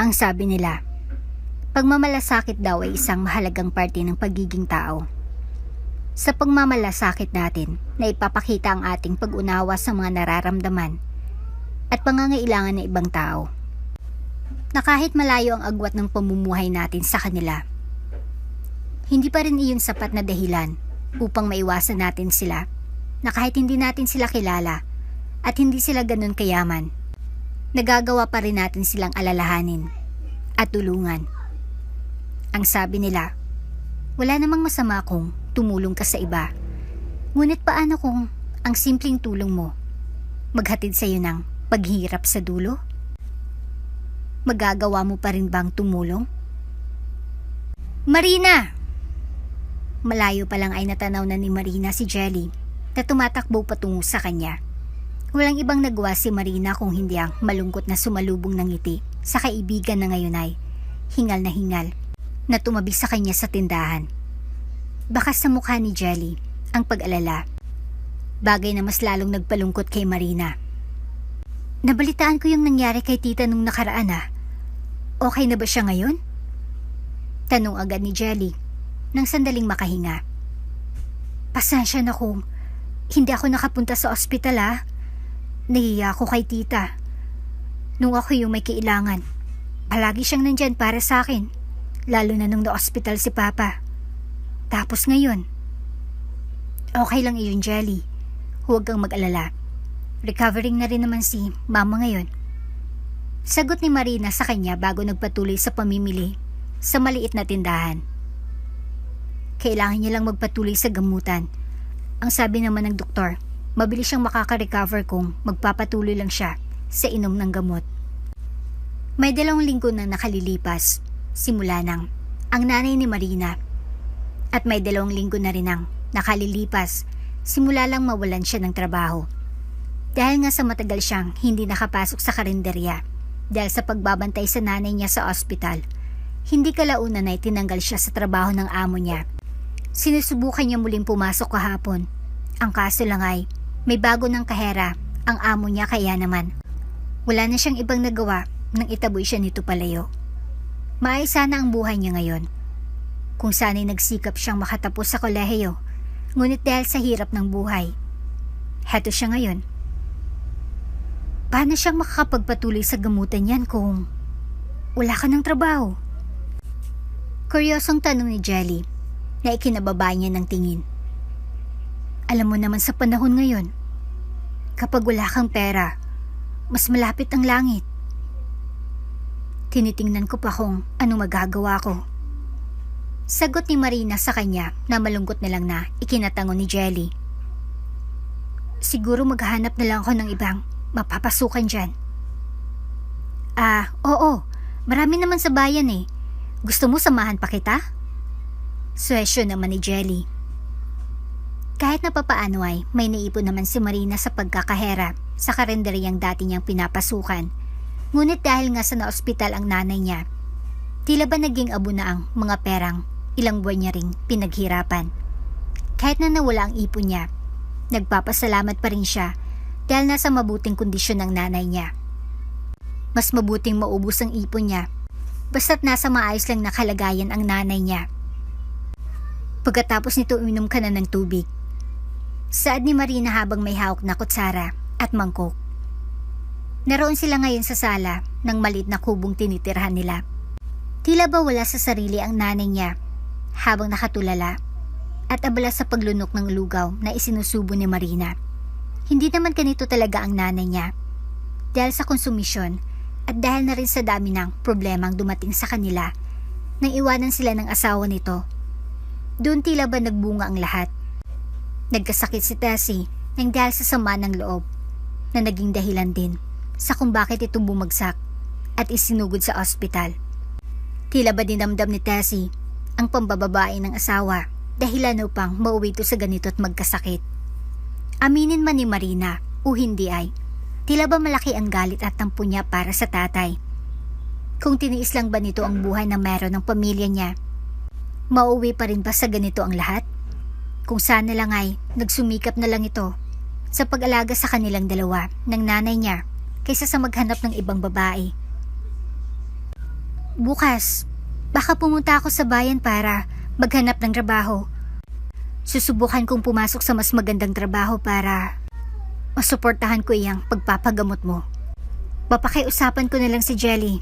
Ang sabi nila, pagmamalasakit daw ay isang mahalagang parte ng pagiging tao. Sa pagmamalasakit natin na ipapakita ang ating pag-unawa sa mga nararamdaman at pangangailangan ng ibang tao. Na kahit malayo ang agwat ng pamumuhay natin sa kanila, hindi pa rin iyon sapat na dahilan upang maiwasan natin sila na kahit hindi natin sila kilala at hindi sila ganun kayaman, nagagawa pa rin natin silang alalahanin at tulungan. Ang sabi nila, wala namang masama kung tumulong ka sa iba. Ngunit paano kung ang simpleng tulong mo maghatid sa iyo ng paghirap sa dulo? Magagawa mo pa rin bang tumulong? Marina! Malayo pa lang ay natanaw na ni Marina si Jelly na tumatakbo patungo sa kanya. Walang ibang nagawa si Marina kung hindi ang malungkot na sumalubong ng ngiti sa kaibigan na ngayon ay hingal na tumabi sa kanya sa tindahan. Baka sa mukha ni Jelly ang pag-alala, bagay na mas lalong nagpalungkot kay Marina. Nabalitaan ko yung nangyari kay tita nung nakaraan . Okay na ba siya ngayon? Tanong agad ni Jelly nang sandaling makahinga. Pasensya na kung hindi ako nakapunta sa ospital . Nahiya ako kay tita. Nung ako yung may kailangan, palagi siyang nandyan para sa akin, lalo na nung na-ospital si Papa. Tapos ngayon, okay lang iyon, Jelly. Huwag kang mag-alala. Recovering na rin naman si Mama ngayon. Sagot ni Marina sa kanya bago nagpatuloy sa pamimili sa maliit na tindahan. Kailangan niya lang magpatuloy sa gamutan. Ang sabi naman ng doktor, mabilis siyang makaka-recover kung magpapatuloy lang siya sa inom ng gamot. May 2 linggo na nakalilipas simula nang ang nanay ni Marina at may 2 linggo na rin ang nakalilipas simula lang mawalan siya ng trabaho. Dahil nga sa matagal siyang hindi nakapasok sa karinderya dahil sa pagbabantay sa nanay niya sa ospital, hindi kalaunan ay tinanggal siya sa trabaho ng amo niya. Sinusubukan niya muling pumasok kahapon. Ang kaso lang ay may bago ng kahera ang amo niya, kaya naman wala na siyang ibang nagawa nang itaboy siya nito palayo. Maayos sana ang buhay niya ngayon kung sana'y nagsikap siyang makatapos sa kolehiyo, ngunit dahil sa hirap ng buhay, heto siya ngayon. Paano siyang makakapagpatuloy sa gamutan yan kung wala ka ng trabaho? Kuryosong tanong ni Jelly na ikinababa niya ng tingin. Alam mo naman sa panahon ngayon, kapag wala kang pera, mas malapit ang langit. Tinitingnan ko pa kung ano magagawa ko. Sagot ni Marina sa kanya na malungkot na lang na ikinatango ni Jelly. Siguro maghahanap na lang ako ng ibang mapapasukan dyan. Oo, marami naman sa bayan . Gusto mo samahan pa kita? Suwesyo naman ni Jelly. Kahit na papaano ay may naipon naman si Marina sa pagkakahera sa karinderyang dati niyang pinapasukan. Ngunit dahil nga sa na-ospital ang nanay niya, tila ba naging abo na ang mga perang ilang buwan niya ring pinaghirapan. Kahit na nawala ang ipon niya, nagpapasalamat pa rin siya dahil nasa mabuting kondisyon ng nanay niya. Mas mabuting maubos ang ipon niya basta't nasa maayos lang na kalagayan ang nanay niya. Pagkatapos nito uminom ka na ng tubig. Saad ni Marina habang may hawak na kutsara at mangkok. Naroon sila ngayon sa sala ng maliit na kubong tinitirhan nila. Tila ba wala sa sarili ang nanay niya habang nakatulala at abala sa paglunok ng lugaw na isinusubo ni Marina. Hindi naman ganito talaga ang nanay niya. Dahil sa konsumisyon at dahil na rin sa dami ng problemang dumating sa kanila nang iwanan sila ng asawa nito, doon tila ba nagbunga ang lahat. Nagkasakit si Tessie nang dahil sa sama ng loob na naging dahilan din sa kung bakit ito bumagsak at isinugod sa ospital. Tila ba dinamdam ni Tessie ang pambababae ng asawa dahilan upang mauwi ito sa ganito at magkasakit. Aminin man ni Marina o hindi ay, tila ba malaki ang galit at tampo niya para sa tatay. Kung tiniis lang ba nito ang buhay na meron ng pamilya niya, mauwi pa rin ba sa ganito ang lahat? Kung sana lang ay nagsumikap na lang ito sa pag-alaga sa kanilang dalawa ng nanay niya kaysa sa maghanap ng ibang babae. Bukas, baka pumunta ako sa bayan para maghanap ng trabaho. Susubukan kong pumasok sa mas magandang trabaho para masuportahan ko iyang pagpapagamot mo. Papakiusapan ko na lang si Jelly.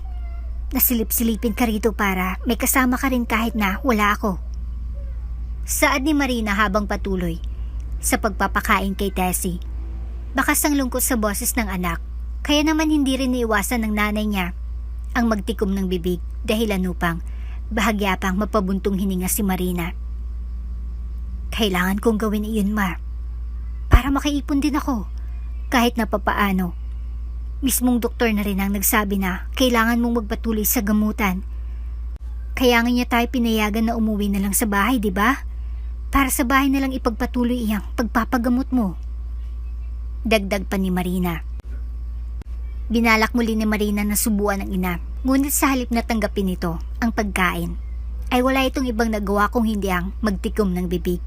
Nasilip-silipin ka rito para may kasama ka rin kahit na wala ako. Saad ni Marina habang patuloy sa pagpapakain kay Tessie. Bakas ang lungkot sa boses ng anak, kaya naman hindi rin iiwasan ng nanay niya ang magtikom ng bibig dahilan upang bahagya pang mapabuntong hininga si Marina. Kailangan kong gawin iyon, ma. Para makaipon din ako, kahit na papaano. Mismong doktor na rin ang nagsabi na kailangan mong magpatuloy sa gamutan. Kaya nga niya tayo pinayagan na umuwi na lang sa bahay, di ba? Para sa bahay na lang ipagpatuloy iyang pagpapagamot mo. Dagdag pa ni Marina. Binalak muli ni Marina na subuan ng ina, ngunit sa halip na tanggapin nito ang pagkain, ay wala itong ibang nagawa kung hindi ang magtikom ng bibig.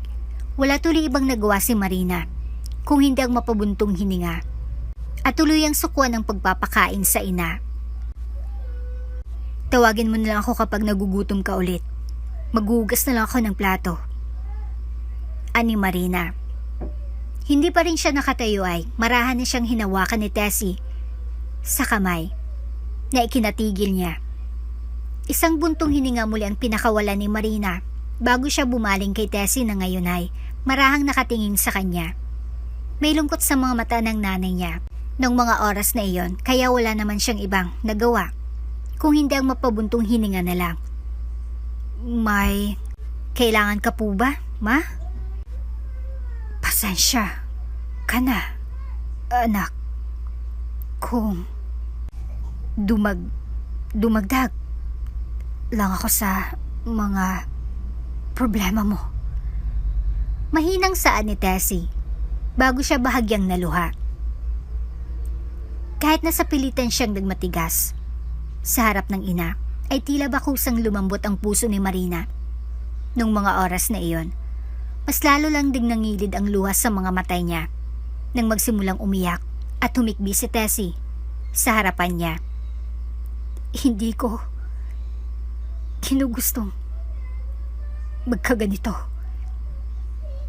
Wala tuloy ibang nagawa si Marina kung hindi ang mapabuntong hininga at tuloy ang sukuan ng pagpapakain sa ina. Tawagin mo na lang ako kapag nagugutom ka ulit. Maghuhugas na lang ako ng plato. Ani Marina. Hindi pa rin siya nakatayo ay marahan na siyang hinawakan ni Tessie sa kamay na ikinatigil niya. Isang buntong hininga muli ang pinakawalan ni Marina bago siya bumaling kay Tessie na ngayon ay marahang nakatingin sa kanya. May lungkot sa mga mata ng nanay niya noong mga oras na iyon, kaya wala naman siyang ibang nagawa kung hindi ang mapabuntong hininga na lang. May kailangan ka po ba, ma? Pasensya ka na, anak. Kung dumagdag lang ako sa mga problema mo. Mahinang saan ni Tessie bago siya bahagyang naluha. Kahit nasa pilitan siyang nagmatigas sa harap ng ina, ay tila ba kusang lumambot ang puso ni Marina. Nung mga oras na iyon, mas lalo lang ding nangilid ang luha sa mga mata niya nang magsimulang umiyak at humikbi si Tessie sa harapan niya. Hindi ko kinugustong magkaganito.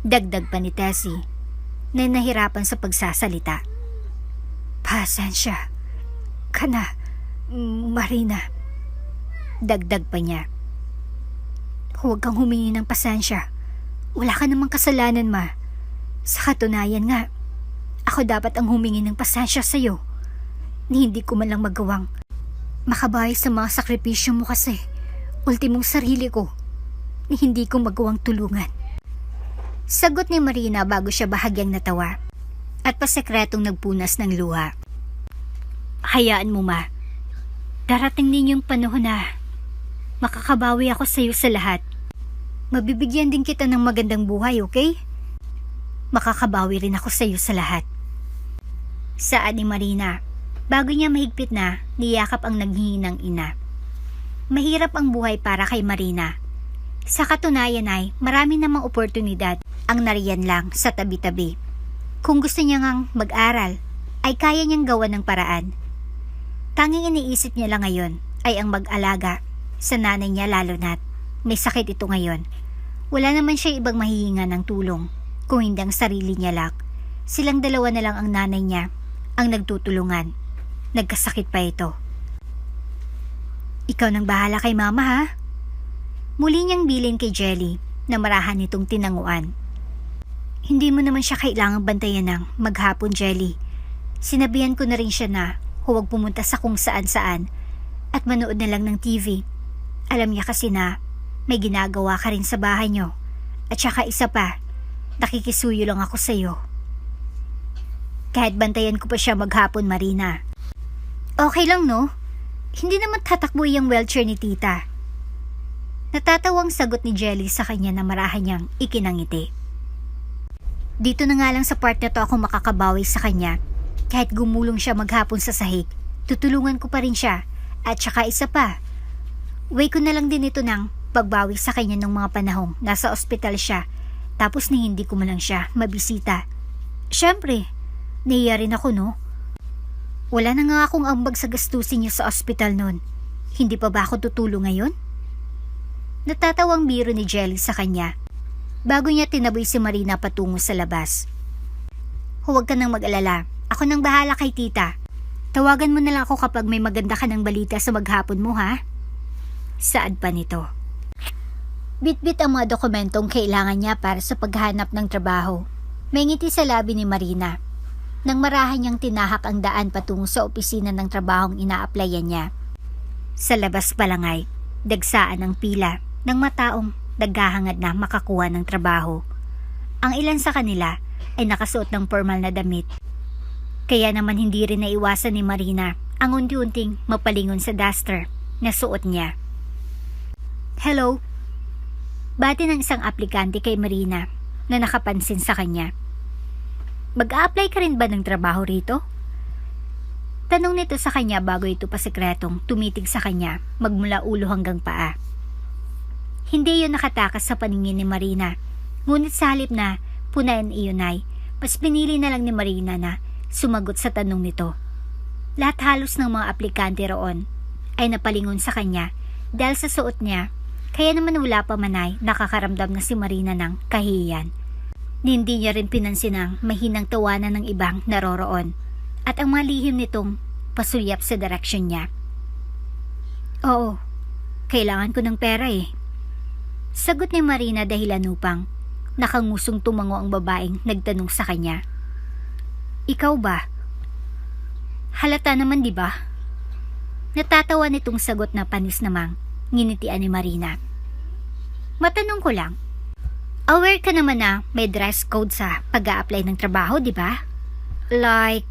Dagdag pa ni Tessie na nahirapan sa pagsasalita. Pasensya ka na, Marina. Dagdag pa niya. Huwag kang humingi ng pasensya. Wala ka namang kasalanan, ma. Sa katunayan nga, ako dapat ang humingi ng pasensya sa'yo. Ni hindi ko man lang magawang makabayad sa mga sakripisyo mo kasi ultimong sarili ko ni hindi ko magawang tulungan. Sagot ni Marina bago siya bahagyang natawa at pasekretong nagpunas ng luha. Hayaan mo, ma. Darating din yung panahon na makakabawi ako sa iyo sa lahat. Mabibigyan din kita ng magandang buhay, okay? Makakabawi rin ako sa iyo sa lahat. Saad ni Marina bago niya mahigpit na niyakap ang naghihinang ina. Mahirap ang buhay para kay Marina. Sa katunayan ay marami namang oportunidad ang nariyan lang sa tabi-tabi. Kung gusto niya ngang mag-aral, ay kaya niyang gawa ng paraan. Tanging iniisip niya lang ngayon ay ang mag-alaga sa nanay niya, lalo na't may sakit ito ngayon. Wala naman siya ibang mahihinga ng tulong kung hindi ang sarili niya lang. Silang dalawa na lang ang nanay niya ang nagtutulungan. Nagkasakit pa ito. Ikaw nang bahala kay mama, ha? Muli niyang bilin kay Jelly na marahan nitong tinanguan. Hindi mo naman siya kailangang bantayan ng maghapon, Jelly. Sinabihan ko na rin siya na huwag pumunta sa kung saan-saan at manood na lang ng TV. Alam niya kasi na may ginagawa ka rin sa bahay niyo. At saka isa pa, nakikisuyo lang ako sa'yo. Kahit bantayan ko pa siya maghapon, Marina. Okay lang, no? Hindi naman tatakbo yung wheelchair ni tita. Natatawang sagot ni Jelly sa kanya na marahan niyang ikinangiti. Dito na nga lang sa part na to ako makakabawi sa kanya. Kahit gumulong siya maghapon sa sahig, tutulungan ko pa rin siya. At saka isa pa, way ko na lang din ito ng pagbawi sa kanya ng mga panahong nasa ospital siya, tapos na hindi ko man lang siya mabisita. Siyempre, nahiya rin ako, no? Wala na nga akong ambag sa gastusin niya sa ospital noon. Hindi pa ba ako tutulong ngayon? Natatawang biro ni Jelly sa kanya bago niya tinaboy si Marina patungo sa labas. Huwag ka nang mag-alala. Ako nang bahala kay tita. Tawagan mo na lang ako kapag may maganda ka ng balita sa maghapon mo, ha? Saad pa nito. Bit-bit ang mga dokumentong kailangan niya para sa paghanap ng trabaho. May ngiti sa labi ni Marina nang marahan niyang tinahak ang daan patungo sa opisina ng trabahong ina-applyan niya. Sa labas pa lang ay dagsaan ang pila ng mataong naghahangad na makakuha ng trabaho. Ang ilan sa kanila ay nakasuot ng formal na damit. Kaya naman hindi rin naiwasan ni Marina ang unti-unting mapalingon sa duster na suot niya. Hello? Bati ng isang aplikante kay Marina na nakapansin sa kanya. Mag-a-apply ka rin ba ng trabaho rito? Tanong nito sa kanya bago ito pasikretong tumitig sa kanya magmula ulo hanggang paa. Hindi yun nakatakas sa paningin ni Marina, ngunit sa halip na punayan iyon ay mas pinili na lang ni Marina na sumagot sa tanong nito. Lahat halos ng mga aplikante roon ay napalingon sa kanya dahil sa suot niya, kaya naman wala pa man ay nakakaramdam na si Marina ng kahihiyan. Hindi niya rin pinansin ang mahinang tawanan ng ibang naroroon at ang mga lihim nitong pasuyap sa direksyon niya. Oo, kailangan ko ng pera eh. Sagot ni Marina dahilan upang nakangusong tumango ang babaeng nagtanong sa kanya. Ikaw ba? Halata naman, di ba? Natatawa nitong sagot na panis namang nginitian ni Marina. Matanong ko lang, aware ka naman na may dress code sa pag-a-apply ng trabaho, di ba? Like,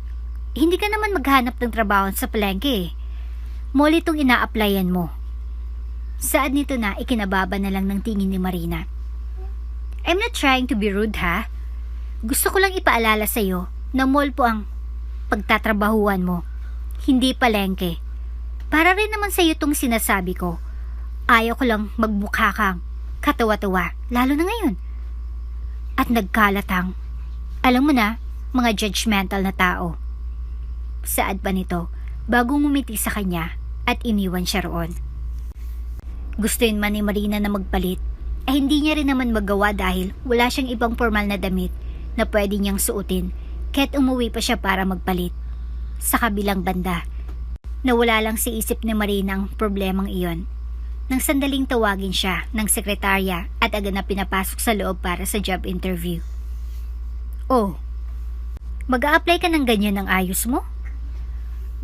hindi ka naman maghanap ng trabaho sa palengke eh. Mall itong ina-applyan mo. Saad nito na ikinababa na lang ng tingin ni Marina. I'm not trying to be rude, ha? Gusto ko lang ipaalala sa'yo na mall po ang pagtatrabahuan mo, hindi palengke. Para rin naman sa'yo itong sinasabi ko. Ayaw ko lang magmukha kang katawa-tawa, lalo na ngayon. At nagkalatang, alam mo na, mga judgmental na tao. Saad pa nito, bago ngumiti sa kanya at iniwan siya roon. Gustuin man ni Marina na magpalit, ay hindi niya rin naman magawa dahil wala siyang ibang formal na damit na pwede niyang suotin, kaya't umuwi pa siya para magpalit. Sa kabilang banda, nawala lang sa isip ni Marina ang problemang iyon. Nang sandaling tawagin siya ng sekretarya at agad na pinapasok sa loob para sa job interview. Oh, mag-a-apply ka ng ganyan ng ayos mo?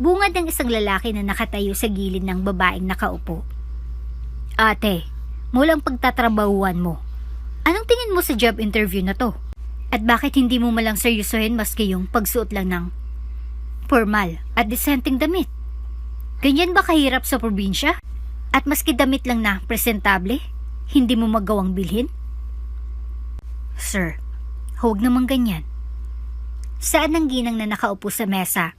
Bungad ng isang lalaki na nakatayo sa gilid ng babaeng nakaupo. Ate, mulang pagtatrabahuan mo. Anong tingin mo sa job interview na to? At bakit hindi mo malang seryosohin maski yung pagsuot lang ng formal at disenteng damit? Ganyan ba kahirap sa probinsya? At maski damit lang na presentable, hindi mo magawang bilhin? Sir, huwag naman ganyan. Saan ang ginang na nakaupo sa mesa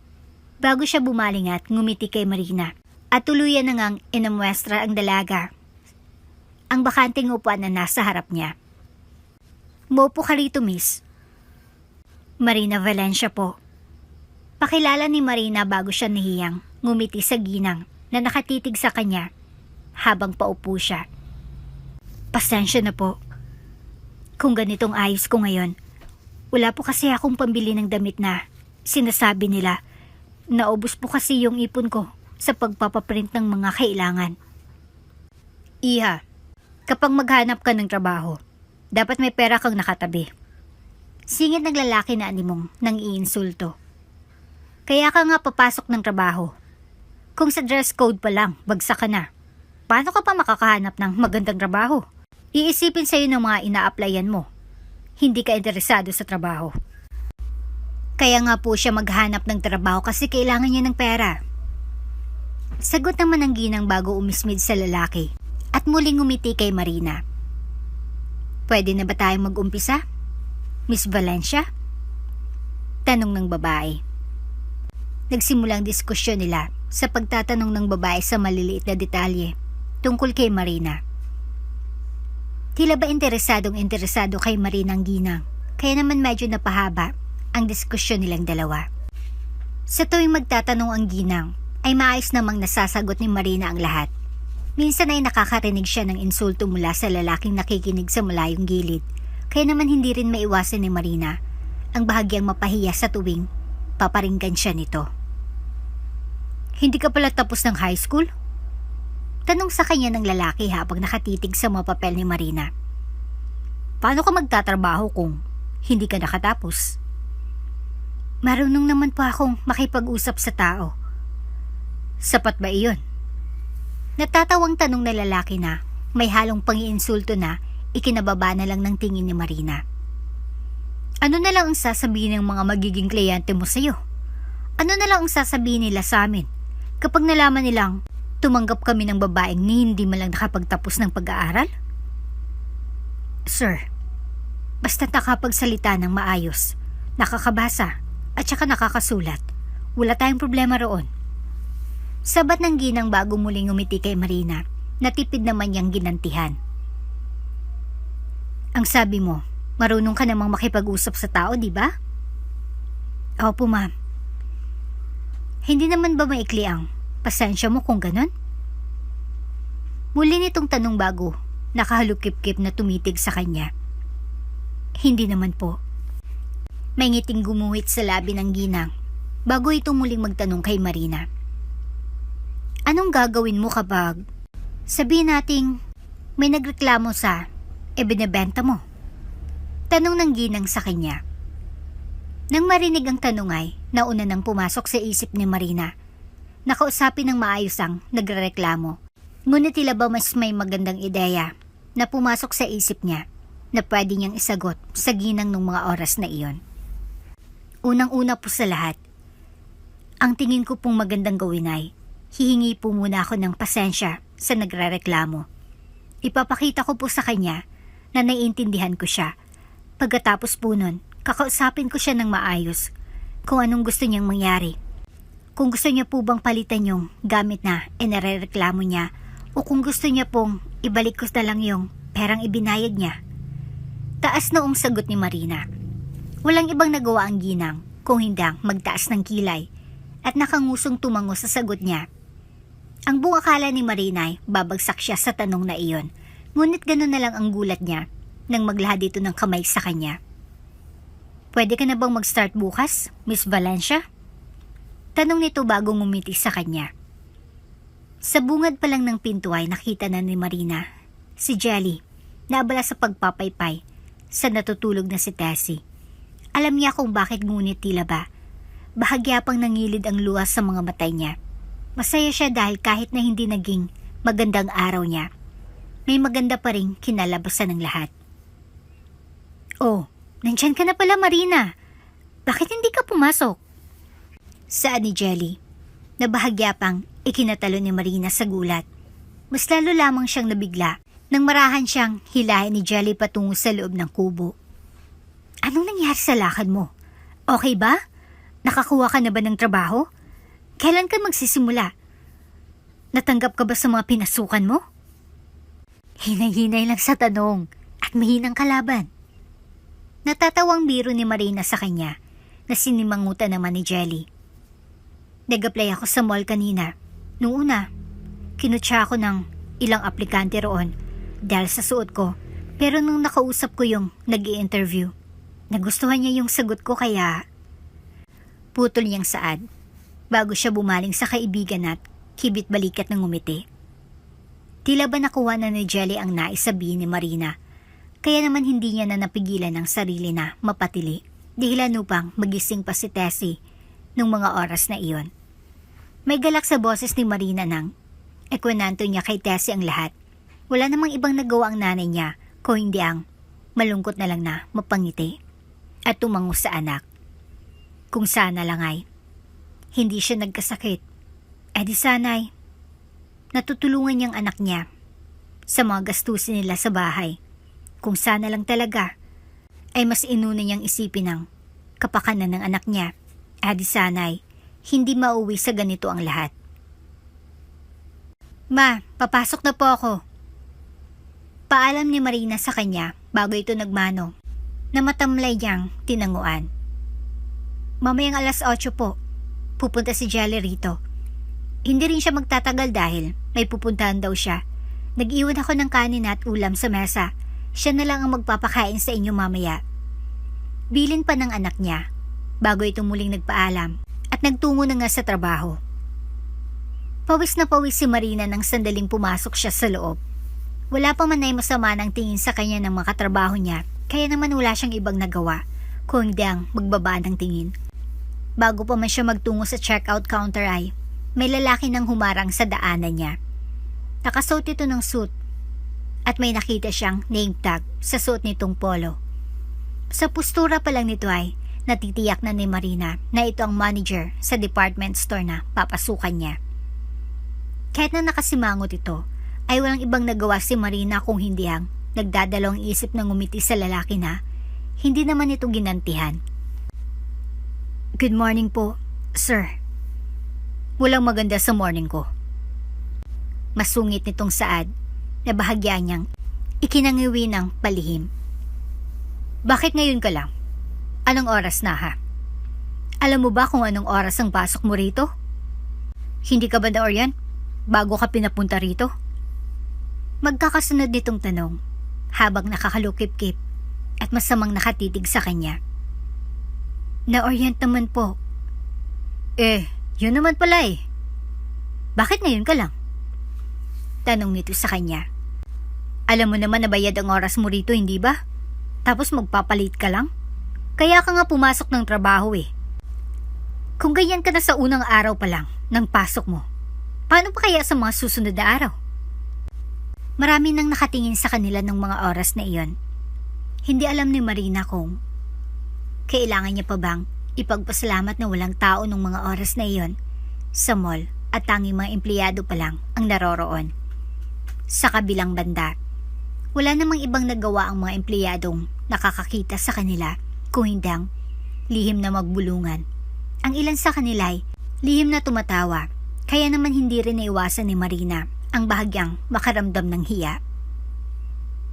bago siya bumaling at ngumiti kay Marina at tuluyan na ngang inamwestra ang dalaga ang bakanting upuan na nasa harap niya. Maupo ka rito, miss. Marina Valencia po. Pakilala ni Marina bago siya nahiyang ngumiti sa ginang na nakatitig sa kanya habang paupo siya. Pasensya na po. Kung ganitong ayos ko ngayon, wala po kasi akong pambili ng damit na sinasabi nila. Naubos po kasi yung ipon ko sa pagpapaprint ng mga kailangan. Iha, kapag maghanap ka ng trabaho, dapat may pera kang nakatabi. Singit ng lalaki na animong nang iinsulto. Kaya ka nga papasok ng trabaho. Kung sa dress code pa lang, bagsak ka na. Paano ka pa makakahanap ng magandang trabaho? Iisipin sa'yo ng mga ina-applyan mo. Hindi ka interesado sa trabaho. Kaya nga po siya maghanap ng trabaho kasi kailangan niya ng pera. Sagot naman ng ginang bago umismid sa lalaki at muling ngumiti kay Marina. Pwede na ba tayong mag-umpisa, Miss Valencia? Tanong ng babae. Nagsimulang diskusyon nila sa pagtatanong ng babae sa maliliit na detalye tungkol kay Marina. Tila ba interesado kay Marina ang ginang, kaya naman medyo napahaba ang diskusyon nilang dalawa. Sa tuwing magtatanong ang ginang, ay maayos namang nasasagot ni Marina ang lahat. Minsan ay nakakarinig siya ng insulto mula sa lalaking nakikinig sa malayong gilid, kaya naman hindi rin maiwasan ni Marina ang bahagyang mapahiya sa tuwing paparinggan siya nito. "Hindi ka pala tapos ng high school?" Tanong sa kanya ng lalaki habang nakatitig sa mga papel ni Marina. "Paano ka magtatrabaho kung hindi ka nakatapos?" "Marunong naman po akong makipag-usap sa tao." "Sapat ba iyon?" Natatawang tanong ng lalaki na may halong pangiinsulto na ikinababa na lang ng tingin ni Marina. "Ano na lang ang sasabihin ng mga magiging kliyente mo sa'yo? Ano na lang ang sasabihin nila sa amin kapag nalaman nilang tumanggap kami ng babaeng ni hindi man lang nakapagtapos ng pag-aaral?" "Sir, basta nakapagsalita ng maayos, nakakabasa at saka nakakasulat, wala tayong problema roon." Sabat ng ginang bago muling umiti kay Marina, natipid naman niyang ginantihan. "Ang sabi mo, marunong ka namang makipag-usap sa tao, di ba?" "Opo, ma'am." "Hindi naman ba maikli ang pasensya mo kung ganon?" Muli nitong tanong bago nakahalukip-kip na tumitig sa kanya. "Hindi naman po." May ngiting gumuhit sa labi ng ginang bago ito muling magtanong kay Marina. "Anong gagawin mo kapag sabihin nating may nagreklamo sa binebenta mo?" Tanong ng ginang sa kanya. Nang marinig ang tanong ay nauna nang pumasok sa isip ni Marina. Nakausapin ng maayos ang nagrereklamo. Ngunit tila ba mas may magandang ideya na pumasok sa isip niya na pwede niyang isagot sa ginang ng mga oras na iyon. Unang-una po sa lahat, ang tingin ko pong magandang gawin ay hihingi po muna ako ng pasensya sa nagrereklamo. Ipapakita ko po sa kanya na naiintindihan ko siya. Pagkatapos po nun, kakausapin ko siya ng maayos kung anong gusto niyang mangyari. Kung gusto niya po bang palitan yung gamit na inarereklamo niya o kung gusto niya pong ibalik ko na lang yung perang ibinayad niya. Taas noong sagot ni Marina. Walang ibang nagawa ang ginang kung hindi ang magtaas ng kilay at nakangusong tumango sa sagot niya. Ang buong akala ni Marina ay babagsak siya sa tanong na iyon, ngunit gano'n na lang ang gulat niya nang maglahad ito ng kamay sa kanya. "Pwede ka na bang mag-start bukas, Miss Valencia?" Tanong nito bago ngumiti sa kanya. Sa bungad pa lang ng pinto ay nakita na ni Marina si Jelly na abala sa pagpapaypay sa natutulog na si Tessie. Alam niya kung bakit, ngunit tila ba bahagya pang nangilid ang luha sa mga mata niya. Masaya siya dahil kahit na hindi naging magandang araw niya, may maganda pa rin kinalabasan ng lahat. "Oh, nandyan ka na pala, Marina. Bakit hindi ka pumasok?" Saan ni Jelly, na bahagya pang ikinatalo ni Marina sa gulat. Mas lalo lamang siyang nabigla nang marahan siyang hilahin ni Jelly patungo sa loob ng kubo. "Anong nangyari sa lakad mo? Okay ba? Nakakuha ka na ba ng trabaho? Kailan ka magsisimula? Natanggap ka ba sa mga pinasukan mo?" Hinay-hinay lang sa tanong at mahinang kalaban. Natatawang biro ni Marina sa kanya na sinimangutan naman ni Jelly. "Nag-apply ako sa mall kanina. Noong una, kinutsa ako ng ilang aplikante roon dahil sa suot ko, pero nung nakausap ko yung nag-i-interview, nagustuhan niya yung sagot ko kaya..." Putol niyang saad bago siya bumaling sa kaibigan at kibit balikat ng ngumiti. Tila ba nakuha na ni Jelly ang nais sabihin ni Marina, kaya naman hindi niya na napigilan ang sarili na mapatili, dahilan upang magising pa si Tessie nung mga oras na iyon. May galak sa boses ni Marina nang ikwenanto niya kay Tessie ang lahat. Wala namang ibang nagawa ang nanay niya kung hindi ang malungkot na lang na mapangiti at tumango sa anak. Kung sana lang ay hindi siya nagkasakit, di sana'y natutulungan niyang anak niya sa mga gastusin nila sa bahay. Kung sana lang talaga ay mas inuna niyang isipin ang kapakanan ng anak niya, di sana'y hindi mauwi sa ganito ang lahat. "Ma, papasok na po ako." Paalam ni Marina sa kanya bago ito nagmano na matamlay niyang tinanguan. "Mamayang 8:00 po, pupunta si Jelly rito. Hindi rin siya magtatagal dahil may pupuntahan daw siya. Nag-iwan ako ng kanin at ulam sa mesa. Siya na lang ang magpapakain sa inyo mamaya. Bilin pa ng anak niya bago ito muling nagpaalam at nagtungo na nga sa trabaho. Pawis na pawis si Marina nang sandaling pumasok siya sa loob. Wala pa man ay masama ng tingin sa kanya ng mga katrabaho niya, kaya naman wala siyang ibang nagawa kung hindi ang magbaba ng tingin. Bago pa man siya magtungo sa checkout counter ay may lalaki nang humarang sa daanan niya. Nakasuot ito ng suit at may nakita siyang name tag sa suot nitong polo. Sa postura pa lang nito ay natitiyak na ni Marina na ito ang manager sa department store na papasukan niya. Kahit na nakasimangot ito, ay walang ibang nagawa si Marina kung hindi ang nagdadalawang isip na ngumiti sa lalaki na hindi naman ito ginantihan. Good morning po, sir. Walang maganda sa morning ko. Masungit nitong Saad na bahagya niyang ikinangiwi ng palihim. Bakit ngayon ka lang? Anong oras na ha? Alam mo ba kung anong oras ang pasok mo rito? Hindi ka ba na-orient bago ka pinapunta rito? Magkakasunod nitong tanong habang nakakalukip-kip at masamang nakatitig sa kanya. Na-orient naman po. Yun naman pala eh. Bakit ngayon ka lang? Tanong nito sa kanya. Alam mo naman na bayad ang oras mo rito, hindi ba? Tapos magpapalit ka lang? Kaya ka nga pumasok ng trabaho eh. Kung ganyan ka na sa unang araw pa lang ng pasok mo, paano pa kaya sa mga susunod na araw? Marami nang nakatingin sa kanila ng mga oras na iyon. Hindi alam ni Marina kung kailangan niya pa bang ipagpasalamat na walang tao ng mga oras na iyon sa mall at tanging mga empleyado pa lang ang naroroon. Sa kabilang banda, wala namang ibang nagawa ang mga empleyadong nakakakita sa kanila kung hindang lihim na magbulungan. Ang ilan sa kanila ay lihim na tumatawa, kaya naman hindi rin naiwasan ni Marina ang bahagyang makaramdam ng hiya.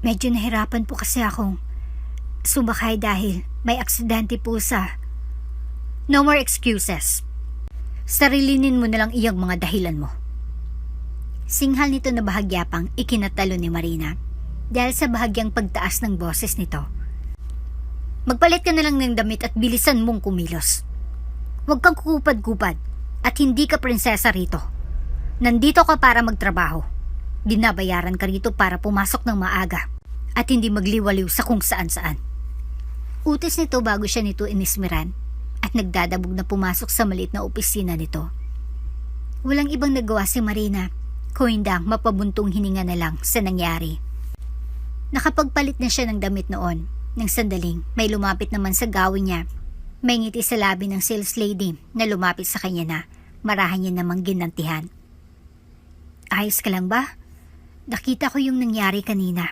Medyo nahirapan po kasi akong sumakay dahil may aksidente po sa... No more excuses. Sarilinin mo na lang iyang mga dahilan mo. Singhal nito na bahagya pang ikinatalo ni Marina dahil sa bahagyang pagtaas ng boses nito. Magpalit ka na lang ng damit at bilisan mong kumilos. Huwag kang kukupad-kupad at hindi ka prinsesa rito. Nandito ka para magtrabaho. Dinabayaran ka rito para pumasok ng maaga at hindi magliwaliw sa kung saan-saan. Utis nito bago siya nito inismiran at nagdadabog na pumasok sa maliit na opisina nito. Walang ibang nagawa si Marina kung hindi mapabuntong hininga na lang sa nangyari. Nakapagpalit na siya ng damit noon nang sandaling may lumapit naman sa gawin niya. May ngiti sa labi ng sales lady na lumapit sa kanya na marahan niya namang ginantihan. Ayos ka lang ba? Nakita ko yung nangyari kanina.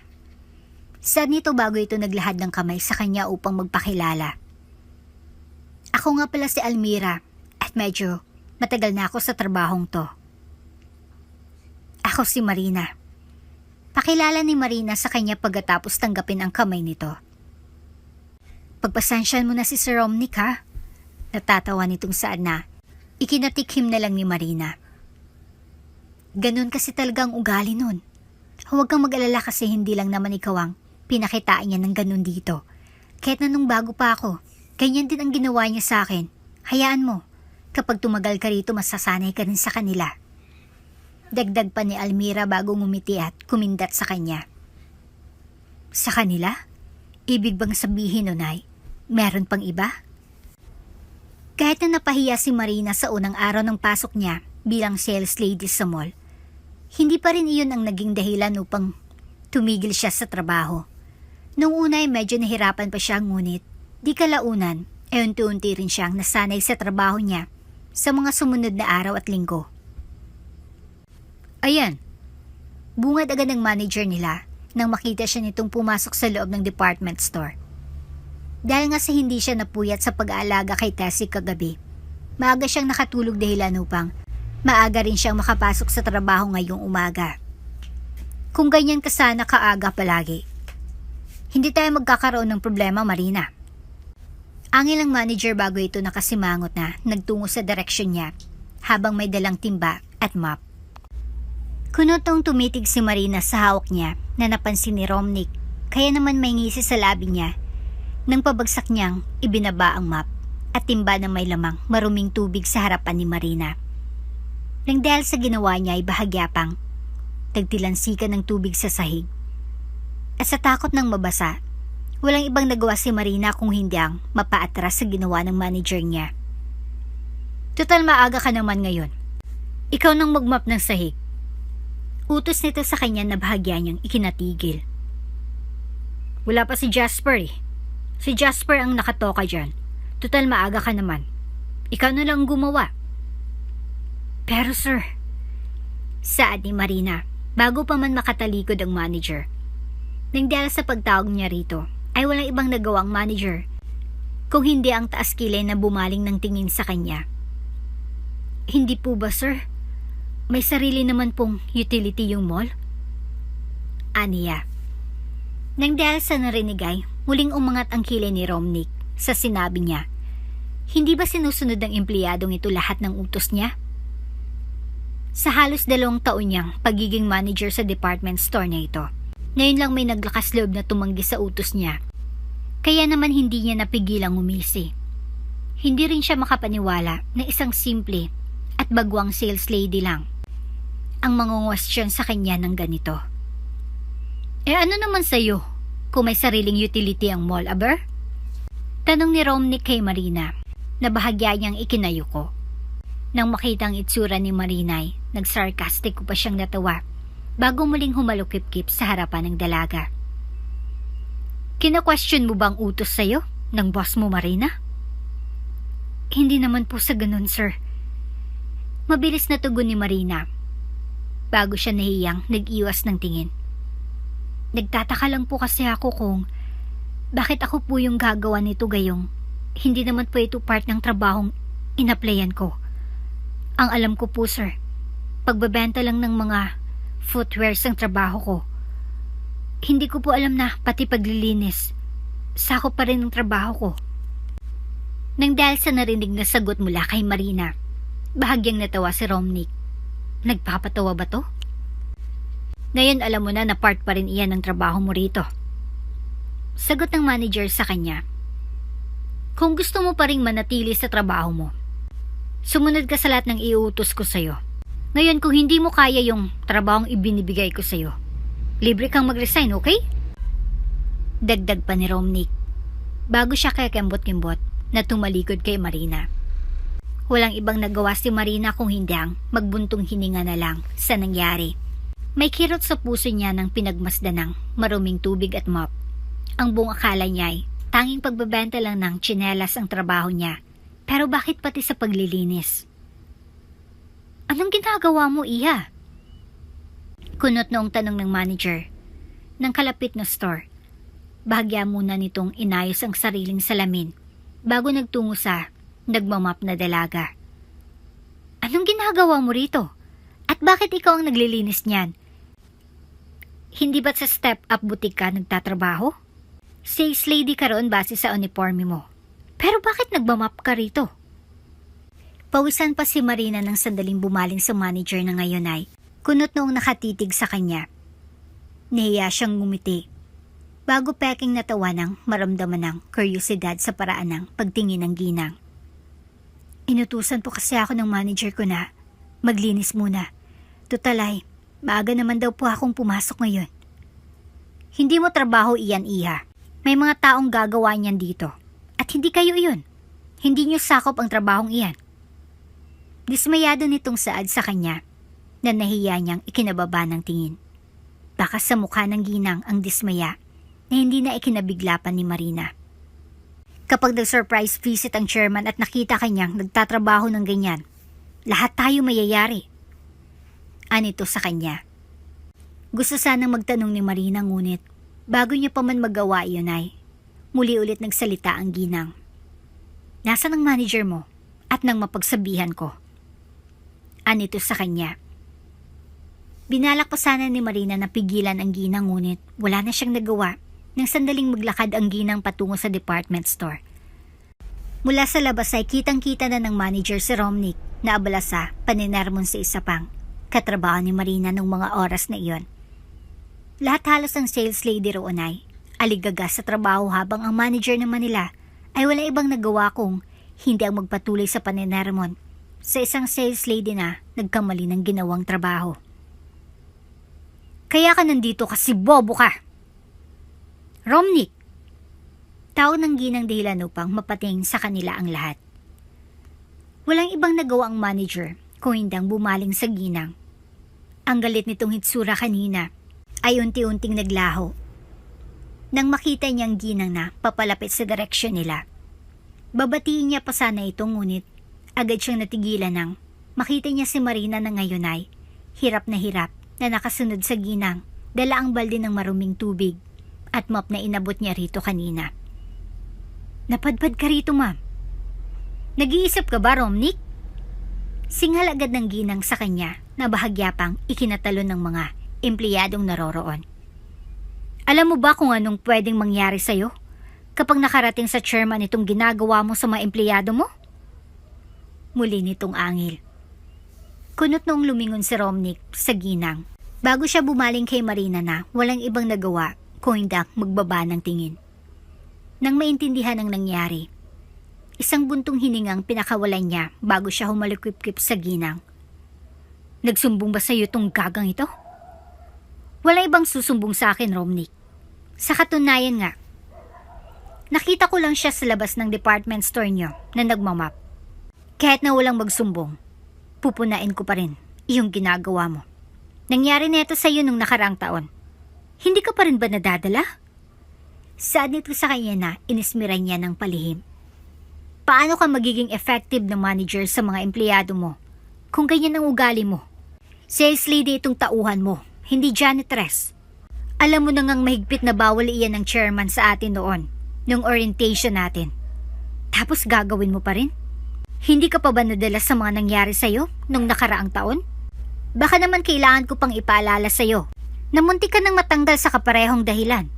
Sad nito bago ito naglahad ng kamay sa kanya upang magpakilala. Ako nga pala si Almira at medyo matagal na ako sa trabahong to. Ako si Marina. Pakilala ni Marina sa kanya pagkatapos tanggapin ang kamay nito. Pagpasensyahan mo na si Sir Romnick ha? Natatawa nitong Saad na ikinatikhim na lang ni Marina. Ganun kasi talagang ugali nun. Huwag kang mag-alala kasi hindi lang naman ikaw ang pinakitaan niya ng ganun dito. Kahit na nung bago pa ako, ganyan din ang ginawa niya sa akin. Hayaan mo, kapag tumagal ka rito masasanay ka rin sa kanila. Dagdag pa ni Almira bago ngumiti at kumindat sa kanya. Sa kanila? Ibig bang sabihin nun ay meron pang iba? Kahit na napahiya si Marina sa unang araw ng pasok niya bilang sales lady sa mall, hindi pa rin iyon ang naging dahilan upang tumigil siya sa trabaho. Nung una ay medyo nahirapan pa siya ngunit di kalaunan ay unti-unti rin siyang nasanay sa trabaho niya sa mga sumunod na araw at linggo. Ayan, bungad agad ng manager nila nang makita siya nitong pumasok sa loob ng department store. Dahil nga sa hindi siya napuyat sa pag-aalaga kay Tessie kagabi, maaga siyang nakatulog dahilan upang maaga rin siyang makapasok sa trabaho ngayong umaga. Kung ganyan ka sana kaaga palagi, hindi tayo magkakaroon ng problema, Marina. Angil ang manager bago ito nakasimangot na nagtungo sa direksyon niya habang may dalang timba at mop. Kunotong tumitig si Marina sa hawak niya na napansin ni Romnick, kaya naman may ngisi sa labi niya. Nang pabagsak niyang ibinaba ang mop at timba na may lamang maruming tubig sa harapan ni Marina. Nang dahil sa ginawa niya ay bahagyapang, tagtilansikan ng tubig sa sahig. At sa takot ng mabasa, walang ibang nagawa si Marina kung hindi ang mapaatras sa ginawa ng manager niya. Total maaga ka naman ngayon. Ikaw nang magmap ng sahig. Utos nito sa kanya na bahagya niyang ikinatigil. Wala pa si Jasper eh. Si Jasper ang nakatoka dyan. Total maaga ka naman. Ikaw na lang gumawa. Pero sir, saad ni Marina bago pa man makatalikod ang manager. Nang dahil sa pagtawag niya rito, ay walang ibang nagawang manager kung hindi ang taas kilay na bumaling ng tingin sa kanya. Hindi po ba sir? May sarili naman pong utility yung mall? Aniya. Nang dahil sa narinig ay muling umangat ang kilay ni Romnick sa sinabi niya. Hindi ba sinusunod ng empleyadong ito lahat ng utos niya? Sa halos 2 taon niyang pagiging manager sa department store na ito, ngayon lang may naglakas loob na tumanggi sa utos niya. Kaya naman hindi niya napigilang umisi. Hindi rin siya makapaniwala na isang simple at bagwang sales lady lang ang mangungwestiyon sa kanya ng ganito. Ano naman sa'yo kung may sariling utility ang mall, aber? Tanong ni Romnick kay Marina na bahagya niyang ikinayuko. Nang makita ang itsura ni Marina ay nagsarcastic pa siyang natawa bago muling humalukip-kip sa harapan ng dalaga. Kina-question mo bang utos sa'yo ng boss mo, Marina? Hindi naman po sa ganun, sir. Mabilis na tugon ni Marina bago siya nahiyang nag-iwas ng tingin. Nagtataka lang po kasi ako kung bakit ako po yung gagawa nito gayong hindi naman po ito part ng trabahong inaplayan ko. Ang alam ko po sir, pagbebenta lang ng mga footwears ang trabaho ko. Hindi ko po alam na pati paglilinis, sakop pa rin ang trabaho ko. Nang dahil sa narinig na sagot mula kay Marina, bahagyang natawa si Romnick. Nagpapatawa ba to? Ngayon alam mo na part pa rin iyan ng trabaho mo rito. Sagot ng manager sa kanya. Kung gusto mo pa rin manatili sa trabaho mo, sumunod ka sa lahat ng iuutos ko sa'yo. Ngayon kung hindi mo kaya yung trabahong ibinibigay ko sa'yo, libre kang mag-resign, okay? Dagdag pa ni Romnick bago siya kakembot-kembot na tumalikod kay Marina. Walang ibang nagawa si Marina kung hindi ang magbuntong hininga na lang sa nangyari. May kirot sa puso niya ng pinagmasdan ng maruming tubig at mop. Ang buong akala niya ay tanging pagbebenta lang ng tsinelas ang trabaho niya. Pero bakit pati sa paglilinis? Anong ginagawa mo, Iha? Kunot noong tanong ng manager ng kalapit na store. Bahagya muna nitong inayos ang sariling salamin bago nagtungo sa nagmamap na dalaga. Anong ginagawa mo rito? At bakit ikaw ang naglilinis niyan? Hindi ba't sa step-up boutique ka nagtatrabaho? Sales lady ka roon base sa uniforme mo. Pero bakit nagmamap ka rito? Pawisan pa si Marina ng sandaling bumaling sa manager na ngayon ay kunot noong nakatitig sa kanya. Nahiya siyang ngumiti. Bago peking natawa ng maramdaman ng kuryosidad sa paraan ng pagtingin ng ginang. Inutusan po kasi ako ng manager ko na maglinis muna. Tutalay, maaga naman daw po akong pumasok ngayon. Hindi mo trabaho iyan, Iha. May mga taong gagawa niyan dito. At hindi kayo iyon. Hindi niyo sakop ang trabahong iyan. Dismayado nitong saad sa kanya na nahiya niyang ikinababa ng tingin. Baka sa mukha ng ginang ang dismaya na hindi na ikinabiglapan ni Marina. Kapag nag-surprise visit ang chairman at nakita kanyang nagtatrabaho ng ganyan, lahat tayo mayayari. Anito sa kanya. Gusto sanang magtanong ni Marina ngunit bago niya pa man magawa iyon ay muli ulit nagsalita ang ginang. Nasaan ang manager mo at nang mapagsabihan ko? Anito sa kanya. Binalak pa sana ni Marina na pigilan ang ginang ngunit wala na siyang nagawa. Nang sandaling maglakad ang ginang patungo sa department store. Mula sa labas ay kitang-kita na ng manager si Romnick naabala sa paninermon sa isa pang katrabaho ni Marina nung mga oras na iyon. Lahat halos ng sales lady roon ay aligaga sa trabaho habang ang manager naman nila ay wala ibang nagawa kung hindi ang magpatuloy sa paninermon sa isang sales lady na nagkamali ng ginawang trabaho. Kaya ka nandito kasi bobo ka! Romnick! Tao ng ginang dahilan upang mapating sa kanila ang lahat. Walang ibang nagawa ang manager kung hindi ang bumaling sa ginang. Ang galit nitong hitsura kanina ay unti-unting naglaho. Nang makita niyang ginang na papalapit sa direksyon nila, babatiin niya pa sana ito ngunit agad siyang natigilan nang makita niya si Marina na ngayon ay hirap na nakasunod sa ginang, dala ang balde ng maruming tubig at mop na inabot niya rito kanina. Napadpad ka rito, ma'am. Nag-iisip ka ba, Romnick? Singhal agad ng ginang sa kanya na bahagya pang ikinatalon ng mga empleyadong naroroon. Alam mo ba kung anong pwedeng mangyari sa'yo kapag nakarating sa chairman itong ginagawa mo sa mga empleyado mo? Muli nitong angil. Kunot noong lumingon si Romnick sa ginang bago siya bumaling kay Marina na walang ibang nagawa kung hindi magbaba ng tingin. Nang maintindihan ang nangyari, isang buntong hiningang pinakawalan niya bago siya humalukwip-kwip sa ginang. Nagsumbong ba sa'yo itong gagang ito? Wala ibang susumbong sa akin, Romnick. Sa katunayan nga, nakita ko lang siya sa labas ng department store niyo na nagmamap. Kahit na walang magsumbong, pupunain ko pa rin iyong ginagawa mo. Nangyari na ito sa'yo nung nakaraang taon. Hindi ka pa rin ba nadadala? Saad nito sa kanya na inismiran niya ng palihim. Paano ka magiging effective na manager sa mga empleyado mo kung ganyan ang ugali mo? Sales lady itong tauhan mo, hindi janitress. Alam mo na ngang mahigpit na bawal iyan ng chairman sa atin noon, nung orientation natin. Tapos gagawin mo pa rin? Hindi ka pa ba nadala sa mga nangyari sa'yo nung nakaraang taon? Baka naman kailangan ko pang ipaalala sa'yo na muntik ka nang matanggal sa kaparehong dahilan.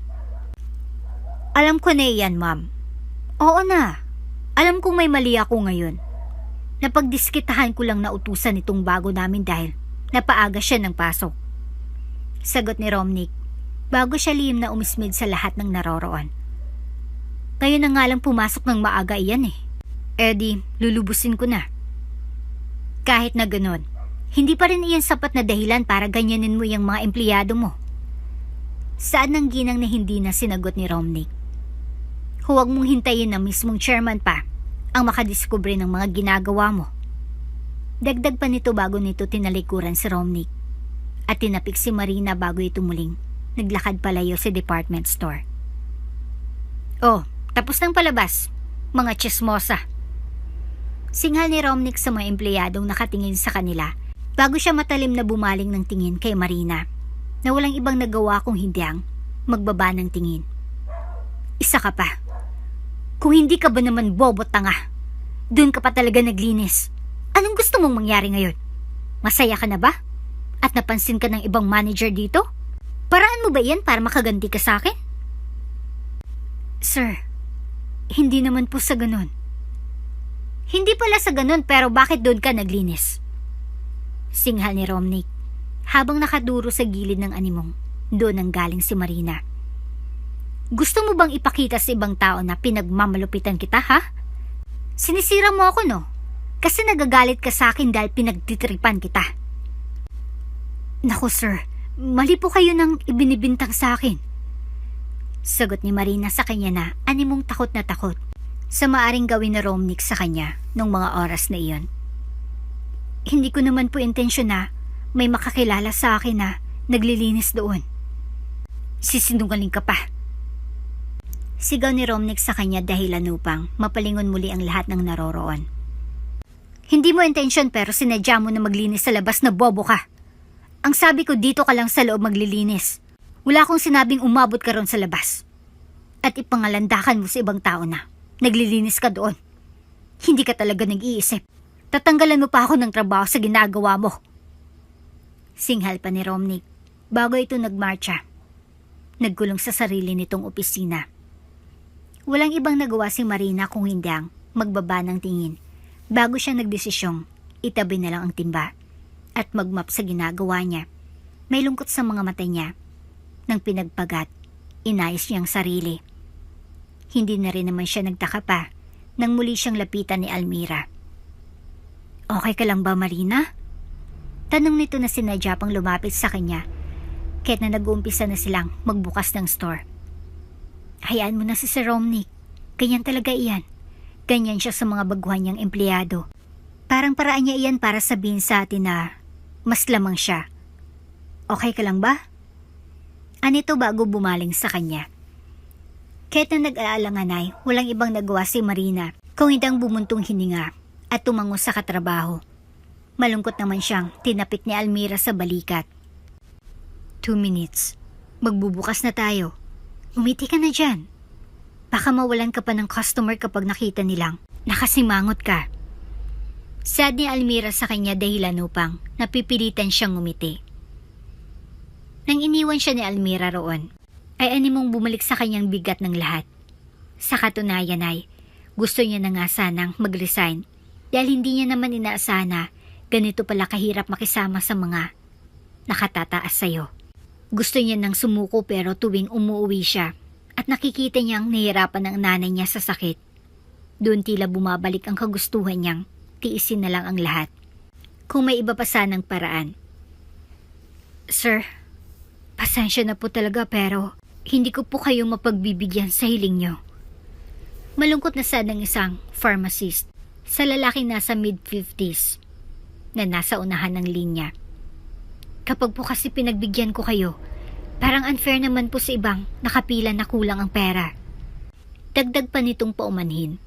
Alam ko na iyan, ma'am. Oo na. Alam kong may mali ako ngayon. Napagdiskitahan ko lang na utusan itong bago namin dahil napaaga siya ng pasok. Sagot ni Romnick bago siya lihim na umismid sa lahat ng naroroon. Ngayon na nga lang pumasok ng maaga iyan eh. Eddie, lulubusin ko na. Kahit na ganon, hindi pa rin iyan sapat na dahilan para ganyanin mo yung mga empleyado mo. Saan ng ginang na hindi na sinagot ni Romnick? Huwag mong hintayin na mismong chairman pa ang makadiskubre ng mga ginagawa mo. Dagdag pa nito bago nito tinalikuran si Romnick at tinapik si Marina bago ito muling naglakad palayo sa department store. Oh, tapos nang palabas, mga chismosa. Singhal ni Romnick sa mga empleyadong nakatingin sa kanila bago siya matalim na bumaling ng tingin kay Marina na walang ibang nagawa kung hindi ang magbaba ng tingin. Isa ka pa. Kung hindi ka ba naman bobo tanga, doon ka pa talaga naglinis. Anong gusto mong mangyari ngayon? Masaya ka na ba? At napansin ka ng ibang manager dito? Paraan mo ba yan para makaganti ka sa akin? Sir, hindi naman po sa ganun. Hindi pala sa ganun pero bakit doon ka naglinis? Singhal ni Romnick habang nakaduro sa gilid ng animong doon ang galing si Marina. Gusto mo bang ipakita sa ibang tao na pinagmamalupitan kita, ha? Sinisira mo ako, no? Kasi nagagalit ka sa akin dahil pinagtitripan kita. Naku, sir. Mali po kayo nang ibinibintang sa akin. Sagot ni Marina sa kanya na animong takot na takot sa maaring gawin na Romnick sa kanya nung mga oras na iyon. Hindi ko naman po intensyon na may makakilala sa akin na naglilinis doon. Sisinungaling ka pa. Sigaw ni Romnick sa kanya dahilan upang mapalingon muli ang lahat ng naroroon. Hindi mo intensyon pero sinadya mo na maglinis sa labas na bobo ka. Ang sabi ko dito ka lang sa loob maglilinis. Wala akong sinabing umabot ka ron sa labas. At ipangalandakan mo sa ibang tao na naglilinis ka doon. Hindi ka talaga nag-iisip. Tatanggalan mo pa ako ng trabaho sa ginagawa mo. Singhal pa ni Romnick bago ito nagmarcha. Nagkulong sa sarili nitong opisina. Walang ibang nagawa si Marina kung hindi ang magbaba ng tingin bago siya nagdesisyong itabi na lang ang timba at magmap sa ginagawa niya. May lungkot sa mga mata niya. Nang pinagpagat, inayos niyang sarili. Hindi na rin naman siya nagtaka pa nang muli siyang lapitan ni Almira. Okay ka lang ba, Marina? Tanong nito na sinadya pang lumapit sa kanya kahit na nag-uumpisa na silang magbukas ng store. Hayaan mo na si Sir Romnick. Ganyan talaga iyan. Ganyan siya sa mga baguhan niyang empleyado. Parang paraan niya iyan para sabihin sa atin na mas lamang siya. Okay ka lang ba? Anito bago bumaling sa kanya. Kahit na nag-aalangan ay walang ibang nagawa si Marina kung hindi ang bumuntong hininga at tumango sa katrabaho. Malungkot naman siyang tinapik ni Almira sa balikat. 2 minutes. Magbubukas na tayo. Umiti ka na dyan. Baka mawalan ka pa ng customer kapag nakita nilang nakasimangot ka. Sad ni Almira sa kanya dahilan upang napipilitan siyang umiti. Nang iniwan siya ni Almira roon, ay animong bumalik sa kanyang bigat ng lahat. Sa katunayan ay gusto niya na nga sanang mag-resign dahil hindi niya naman inaasahan na ganito pala kahirap makisama sa mga nakatataas sa'yo. Gusto niya nang sumuko pero tuwing umuwi siya at nakikita niyang nahihirapan ang nanay niya sa sakit, doon tila bumabalik ang kagustuhan niyang tiisin na lang ang lahat. Kung may iba pa sanang paraan. Sir, pasensya na po talaga pero hindi ko po kayo mapagbibigyan sa hiling niyo. Malungkot na sad ng isang pharmacist sa lalaking nasa mid-50s na nasa unahan ng linya. Kapag po kasi pinagbigyan ko kayo, parang unfair naman po sa ibang nakapila na kulang ang pera. Dagdag pa nitong paumanhin.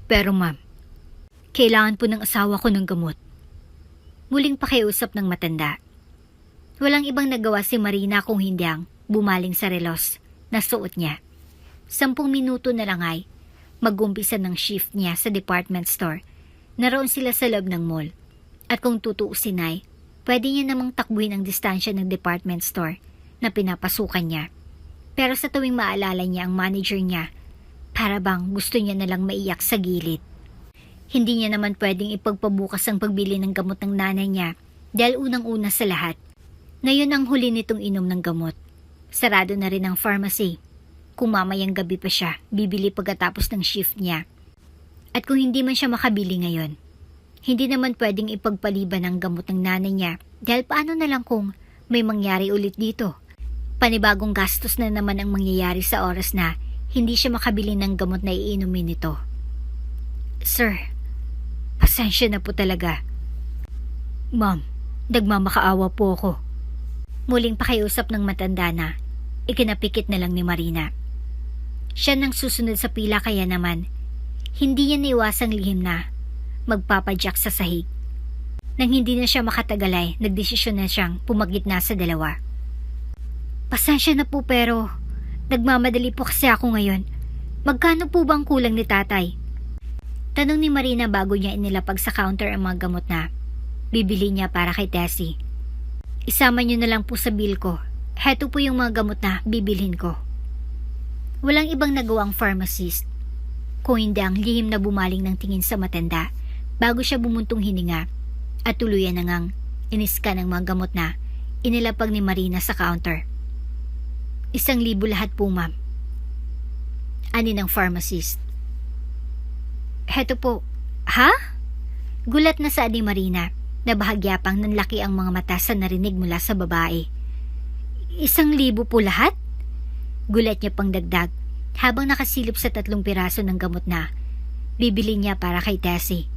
Pero ma'am, kailangan po ng asawa ko ng gamot. Muling pakiusap ng matanda. Walang ibang nagawa si Marina kung hindi ang bumaling sa relos na suot niya. 10 minuto na lang ay mag-umpisa ng shift niya sa department store. Naroon sila sa loob ng mall. At kung tutuusin ay, pwede niya namang takbuhin ang distansya ng department store na pinapasukan niya. Pero sa tuwing maalala niya ang manager niya, para bang gusto niya nalang maiyak sa gilid. Hindi niya naman pwedeng ipagpabukas ang pagbili ng gamot ng nanay niya dahil unang-una sa lahat, ngayon ang huli nitong inom ng gamot. Sarado na rin ang pharmacy. Kung mamayang gabi pa siya, bibili pagkatapos ng shift niya. At kung hindi man siya makabili ngayon, hindi naman pwedeng ipagpaliban ang gamot ng nanay niya dahil paano na lang kung may mangyari ulit dito. Panibagong gastos na naman ang mangyayari sa oras na hindi siya makabili ng gamot na iinumin nito. Sir, pasensya na po talaga. Ma'am, nagmamakaawa po ako. Muling pakiusap ng matanda na ikinapikit na lang ni Marina. Siya nang susunod sa pila kaya naman, hindi niya naiwasang lihim na magpapadyak sa sahig. Nang hindi na siya makatagalay, nagdesisyon na siyang pumagitna sa dalawa. Pasensya na po pero nagmamadali po kasi ako ngayon. Magkano po bang kulang ni tatay? Tanong ni Marina bago niya inilapag sa counter ang mga gamot na bibili niya para kay Tessie. Isama niyo na lang po sa bill ko. Heto po yung mga gamot na bibilhin ko. Walang ibang nagawang pharmacist kung hindi ang lihim na bumaling ng tingin sa matanda bago siya bumuntong hininga at tuluyan na ngang iniska ng mga gamot na inilapag ni Marina sa counter. 1,000 lahat po, ma'am. Ani ng pharmacist. Heto po. Ha? Gulat na sa ni Marina na bahagya pang nanlaki ang mga mata sa narinig mula sa babae. 1,000 po lahat? Gulat niya pang dagdag habang nakasilip sa 3 piraso ng gamot na bibili niya para kay Tessie.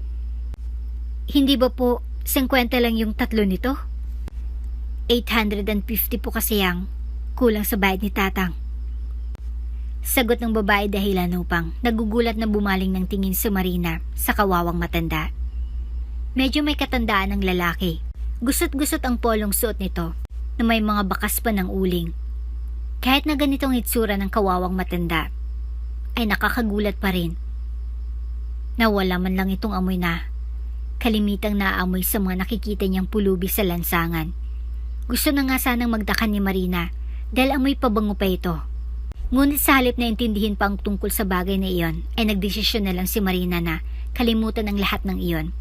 Hindi ba po 50 lang yung 3 nito? 850 po kasi ang kulang sa bayad ni Tatang. Sagot ng babae dahilan upang nagugulat na bumaling ng tingin si Marina sa kawawang matanda. Medyo may katandaan ng lalaki. Gusot-gusot ang polong suot nito na may mga bakas pa ng uling. Kahit na ganitong itsura ng kawawang matanda, ay nakakagulat pa rin. Nawala man lang itong amoy na kalimitang naaamoy sa mga nakikita niyang pulubi sa lansangan. Gusto na nga sanang magdakan ni Marina dahil amoy pabango pa ito. Ngunit sa halip na intindihin pa ang tungkol sa bagay na iyon, ay nagdesisyon na lang si Marina na kalimutan ang lahat ng iyon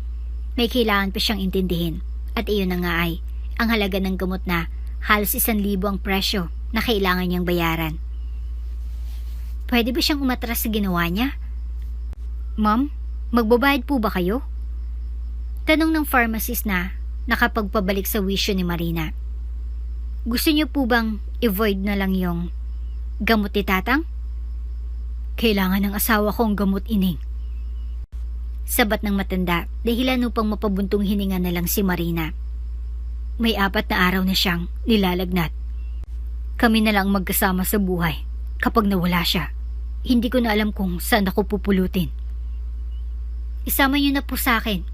may kailangan pa siyang intindihin. At iyon na nga ay ang halaga ng gamot na halos 1,000 ang presyo na kailangan niyang bayaran. Pwede ba siyang umatras sa ginawa niya? Ma'am, magbabayad po ba kayo? Tanong ng pharmacist na nakapagpabalik sa wisyo ni Marina. Gusto niyo po bang i-void na lang yung gamot ni Tatang? Kailangan ng asawa ko ang gamot, Ining. Sabat ng matanda, dahilan upang mapabuntong hininga na lang si Marina. May 4 na araw na siyang nilalagnat. Kami na lang magkasama sa buhay. Kapag nawala siya, hindi ko na alam kung saan ako pupulutin. Isama niyo na po sa akin.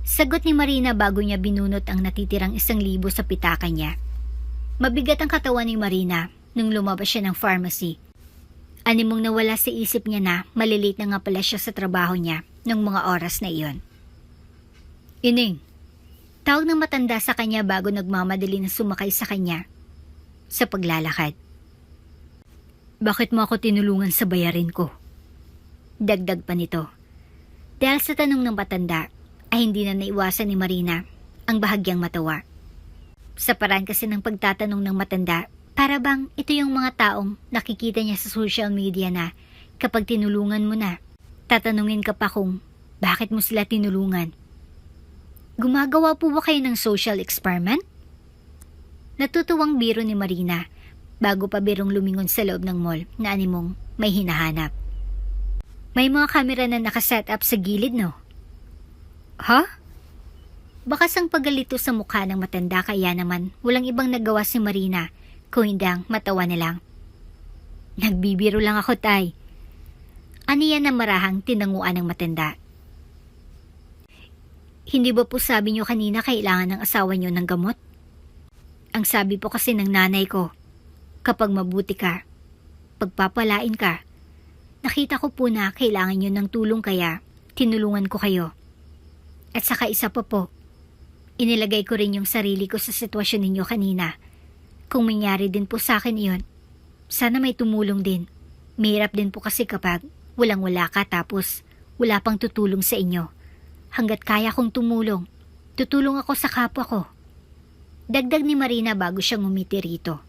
Sagot ni Marina bago niya binunot ang natitirang 1,000 sa pitaka niya. Mabigat ang katawan ni Marina nung lumabas siya ng pharmacy. Animong nawala sa isip niya na malilate na nga pala siya sa trabaho niya ng mga oras na iyon. Ining, tawag ng matanda sa kanya bago nagmamadali na sumakay sa kanya sa paglalakad. Bakit mo ako tinulungan sa bayarin ko? Dagdag pa nito. Dahil sa tanong ng matanda, ay hindi na naiwasan ni Marina ang bahagyang matawa. Sa paraan kasi ng pagtatanong ng matanda, para bang ito yung mga taong nakikita niya sa social media na kapag tinulungan mo na, tatanungin ka pa kung bakit mo sila tinulungan. Gumagawa po ba kayo ng social experiment? Natutuwang biro ni Marina bago pa birong lumingon sa loob ng mall na animong may hinahanap. May mga kamera na nakaset up sa gilid, no? Ha? Bakas ang paggalito sa mukha ng matanda kaya naman walang ibang nagawa si Marina kung hindi ang matawa na lang. Nagbibiro lang ako, Tay. Aniya na marahang tinanguan ng matanda. Hindi ba po sabi niyo kanina kailangan ng asawa niyo ng gamot? Ang sabi po kasi ng nanay ko, kapag mabuti ka, pagpapalain ka, nakita ko po na kailangan niyo ng tulong kaya tinulungan ko kayo. At saka isa pa po, inilagay ko rin yung sarili ko sa sitwasyon ninyo kanina. Kung mangyari din po sa akin iyon, sana may tumulong din. Mahirap din po kasi kapag walang-wala ka tapos wala pang tutulong sa inyo. Hanggat kaya kong tumulong, tutulong ako sa kapwa ko. Dagdag ni Marina bago siya ngumiti rito.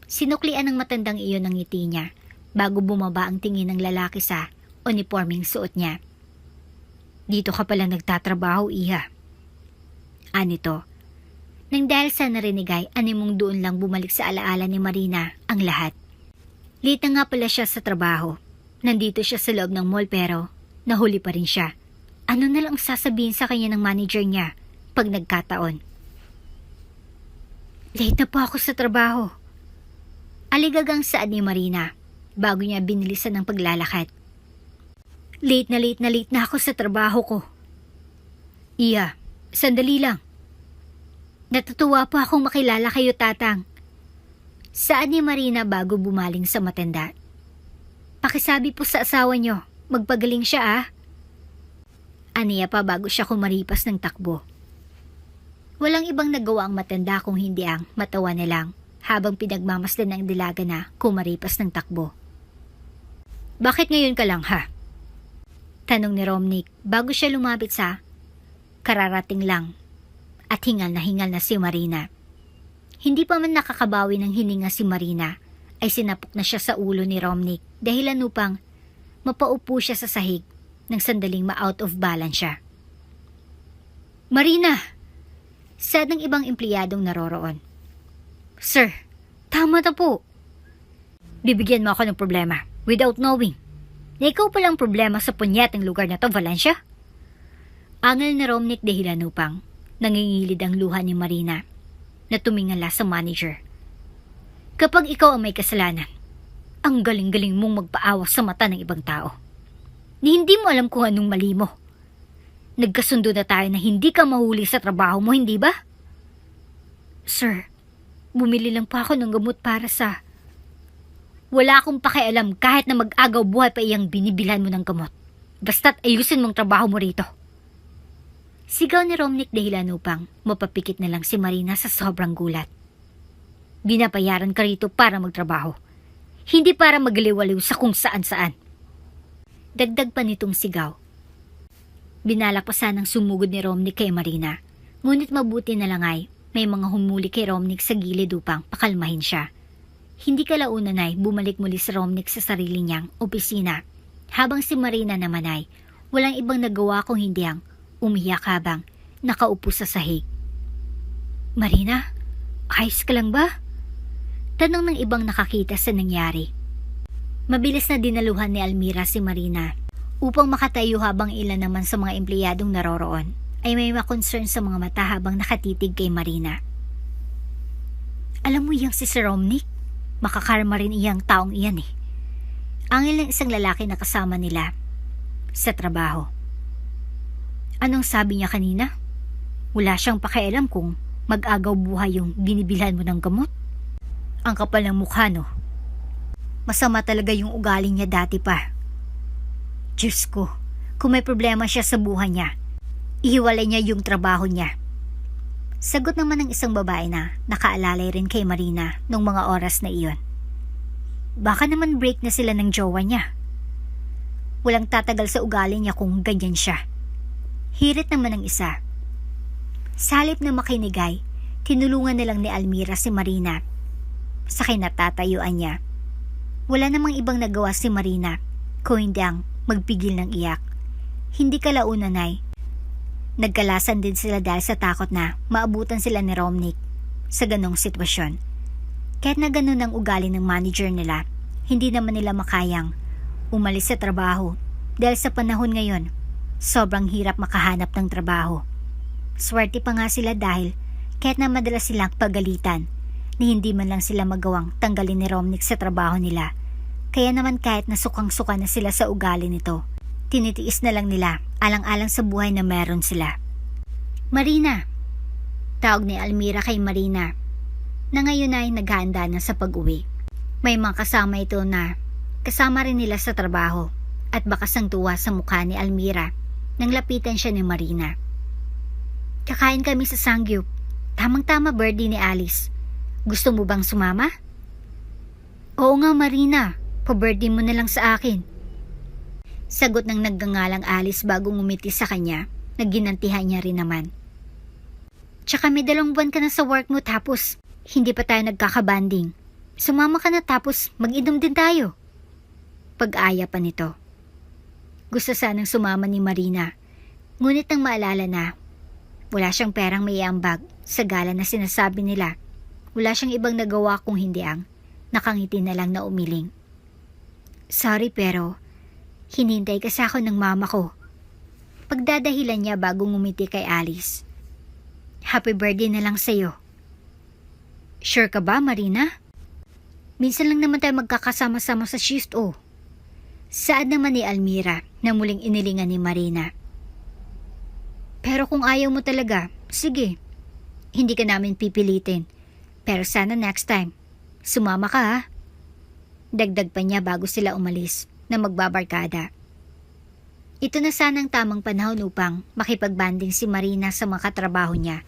Sinuklian ng matandang iyon ang ngiti niya bago bumaba ang tingin ng lalaki sa uniforming suot niya. Dito ka pala nagtatrabaho, Iha. Anito. Nang dahil sa narinig ay animong doon lang bumalik sa alaala ni Marina ang lahat. Late na nga pala siya sa trabaho. Nandito siya sa loob ng mall pero nahuli pa rin siya. Ano na lang sasabihin sa kanya ng manager niya pag nagkataon? Late na po ako sa trabaho. Aligagang saad ni Marina bago niya binilisan ng paglalakad. Late na ako sa trabaho ko. Iya, sandali lang. Natutuwa po akong makilala kayo, Tatang. Saad ni Marina bago bumaling sa matanda. Pakisabi po sa asawa niyo, magpagaling siya ah. Aniya pa bago siya kumaripas ng takbo. Walang ibang nagawa ang matanda kung hindi ang matawa na lang habang pinagmamasdan ng dilaga na kumaripas ng takbo. Bakit ngayon ka lang ha? Tanong ni Romnick bago siya lumapit sa kararating lang at hingal na si Marina. Hindi pa man nakakabawi ng hininga si Marina ay sinapok na siya sa ulo ni Romnick dahilan upang mapaupo siya sa sahig nang sandaling ma-out of balance siya. Marina! Sad ng ibang empleyadong naroroon. Sir, tama na po. Bibigyan mo ako ng problema without knowing na ikaw palang problema sa punyetang lugar na to, Valencia? Angal na Romnick dahilan upang nangingilid ang luha ni Marina na tumingala sa manager. Kapag ikaw ang may kasalanan, ang galing-galing mong magpaawa sa mata ng ibang tao. Ni hindi mo alam kung anong mali mo. Nagkasundo na tayo na hindi ka mahuli sa trabaho mo, hindi ba? Sir, bumili lang pa ako ng gamot para sa... Wala akong pakialam kahit na mag-agaw buhay pa iyang binibilhan mo ng gamot. Basta't ayusin mong trabaho mo rito. Sigaw ni Romnick dahilan upang mapapikit na lang si Marina sa sobrang gulat. Binabayaran ka rito para magtrabaho. Hindi para magliwaliw sa kung saan-saan. Dagdag pa nitong sigaw. Binalak pa sanang sumugod ni Romnick kay Marina. Ngunit mabuti na lang ay may mga humuli kay Romnick sa gilid upang pakalmahin siya. Hindi kalaunan ay bumalik muli si Romnick sa sarili niyang opisina. Habang si Marina naman ay walang ibang nagawa kung hindi ang umiyak habang nakaupo sa sahig. Marina, ayos ka lang ba? Tanong ng ibang nakakita sa nangyari. Mabilis na dinaluhan ni Almira si Marina upang makatayo habang ilan naman sa mga empleyadong naroroon ay may ma-concern sa mga mata habang nakatitig kay Marina. Alam mo iyang si Sir Romnick? Makakarma rin iyang taong iyan eh. Angil ng isang lalaki na kasama nila sa trabaho. Anong sabi niya kanina? Wala siyang pakialam kung mag-agaw buhay yung binibilhan mo ng gamot. Ang kapal ng mukha, no? Masama talaga yung ugali niya dati pa. Diyos ko, kung may problema siya sa buhay niya, ihiwalay niya yung trabaho niya. Sagot naman ng isang babae na nakaalalay rin kay Marina nung mga oras na iyon. Baka naman break na sila ng jowa niya. Walang tatagal sa ugali niya kung ganyan siya. Hirit naman ng isa. Sa halip na makinigay, tinulungan na lang ni Almira si Marina sa kinatatayuan niya. Wala namang ibang nagawa si Marina kung hindi ang magpigil ng iyak. Hindi kalaunan ay nagkalasan din sila dahil sa takot na maabutan sila ni Romnick sa ganong sitwasyon. Kahit na ganon ang ugali ng manager nila, hindi naman nila makayang umalis sa trabaho dahil sa panahon ngayon, sobrang hirap makahanap ng trabaho. Swerte pa nga sila dahil kahit na madalas silang pagalitan, ni hindi man lang sila magawang tanggalin ni Romnick sa trabaho nila. Kaya naman kahit nasukang-suka na sila sa ugali nito, tinitiis na lang nila alang-alang sa buhay na meron sila. Marina, tawag ni Almira kay Marina na ngayon ay naghahanda na sa pag-uwi. May mga kasama ito na kasama rin nila sa trabaho at bakas ang tuwa sa mukha ni Almira nang lapitan siya ni Marina. Kakain kami sa Sangyup. Tamang-tama birthday ni Alice. Gusto mo bang sumama? Oo nga Marina, pa-birthday mo na lang sa akin. Sagot ng naggangalang Alice bago ngumiti sa kanya, nagginantihan niya rin naman. Tsaka may 2 buwan ka na sa work mo tapos hindi pa tayo nagkakabanding. Sumama ka na tapos mag-inom din tayo. Pag-aya pa nito. Gusto sanang sumama ni Marina, ngunit nang maalala na wala siyang perang may ambag sa gala na sinasabi nila, wala siyang ibang nagawa kung hindi ang nakangiti na lang na umiling. Sorry pero hinintay kasi ako ng mama ko. Pagdadahilan niya bago ngumiti kay Alice. Happy birthday na lang sa'yo. Sure ka ba, Marina? Minsan lang naman tayo magkakasama-sama sa shift, oh. Saad naman ni Almira na muling inilingan ni Marina. Pero kung ayaw mo talaga, sige. Hindi ka namin pipilitin. Pero sana next time, sumama ka ha. Dagdag pa niya bago sila umalis na magbabarkada. Ito na sanang tamang panahon upang makipagbanding si Marina sa mga katrabaho niya.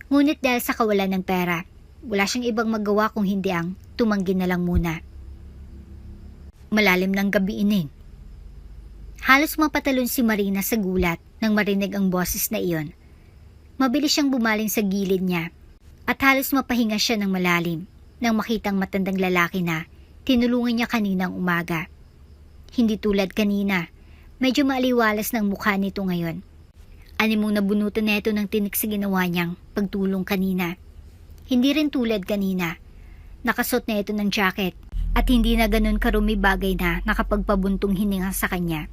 Ngunit dahil sa kawalan ng pera, wala siyang ibang magawa kung hindi ang tumanggi na lang muna. Malalim ng gabi ining. Halos mapatalon si Marina sa gulat nang marinig ang boses na iyon. Mabilis siyang bumaling sa gilid niya at halos mapahinga siya ng malalim nang makitang matandang lalaki na tinulungan niya kaninang umaga. Hindi tulad kanina, medyo maaliwalas ng mukha nito ngayon. Animong nabunutan na ito ng tinik sa ginawa niyang pagtulong kanina. Hindi rin tulad kanina, nakasuot na ito ng jacket at hindi na ganun karumi bagay na nakapagpabuntong hininga sa kanya.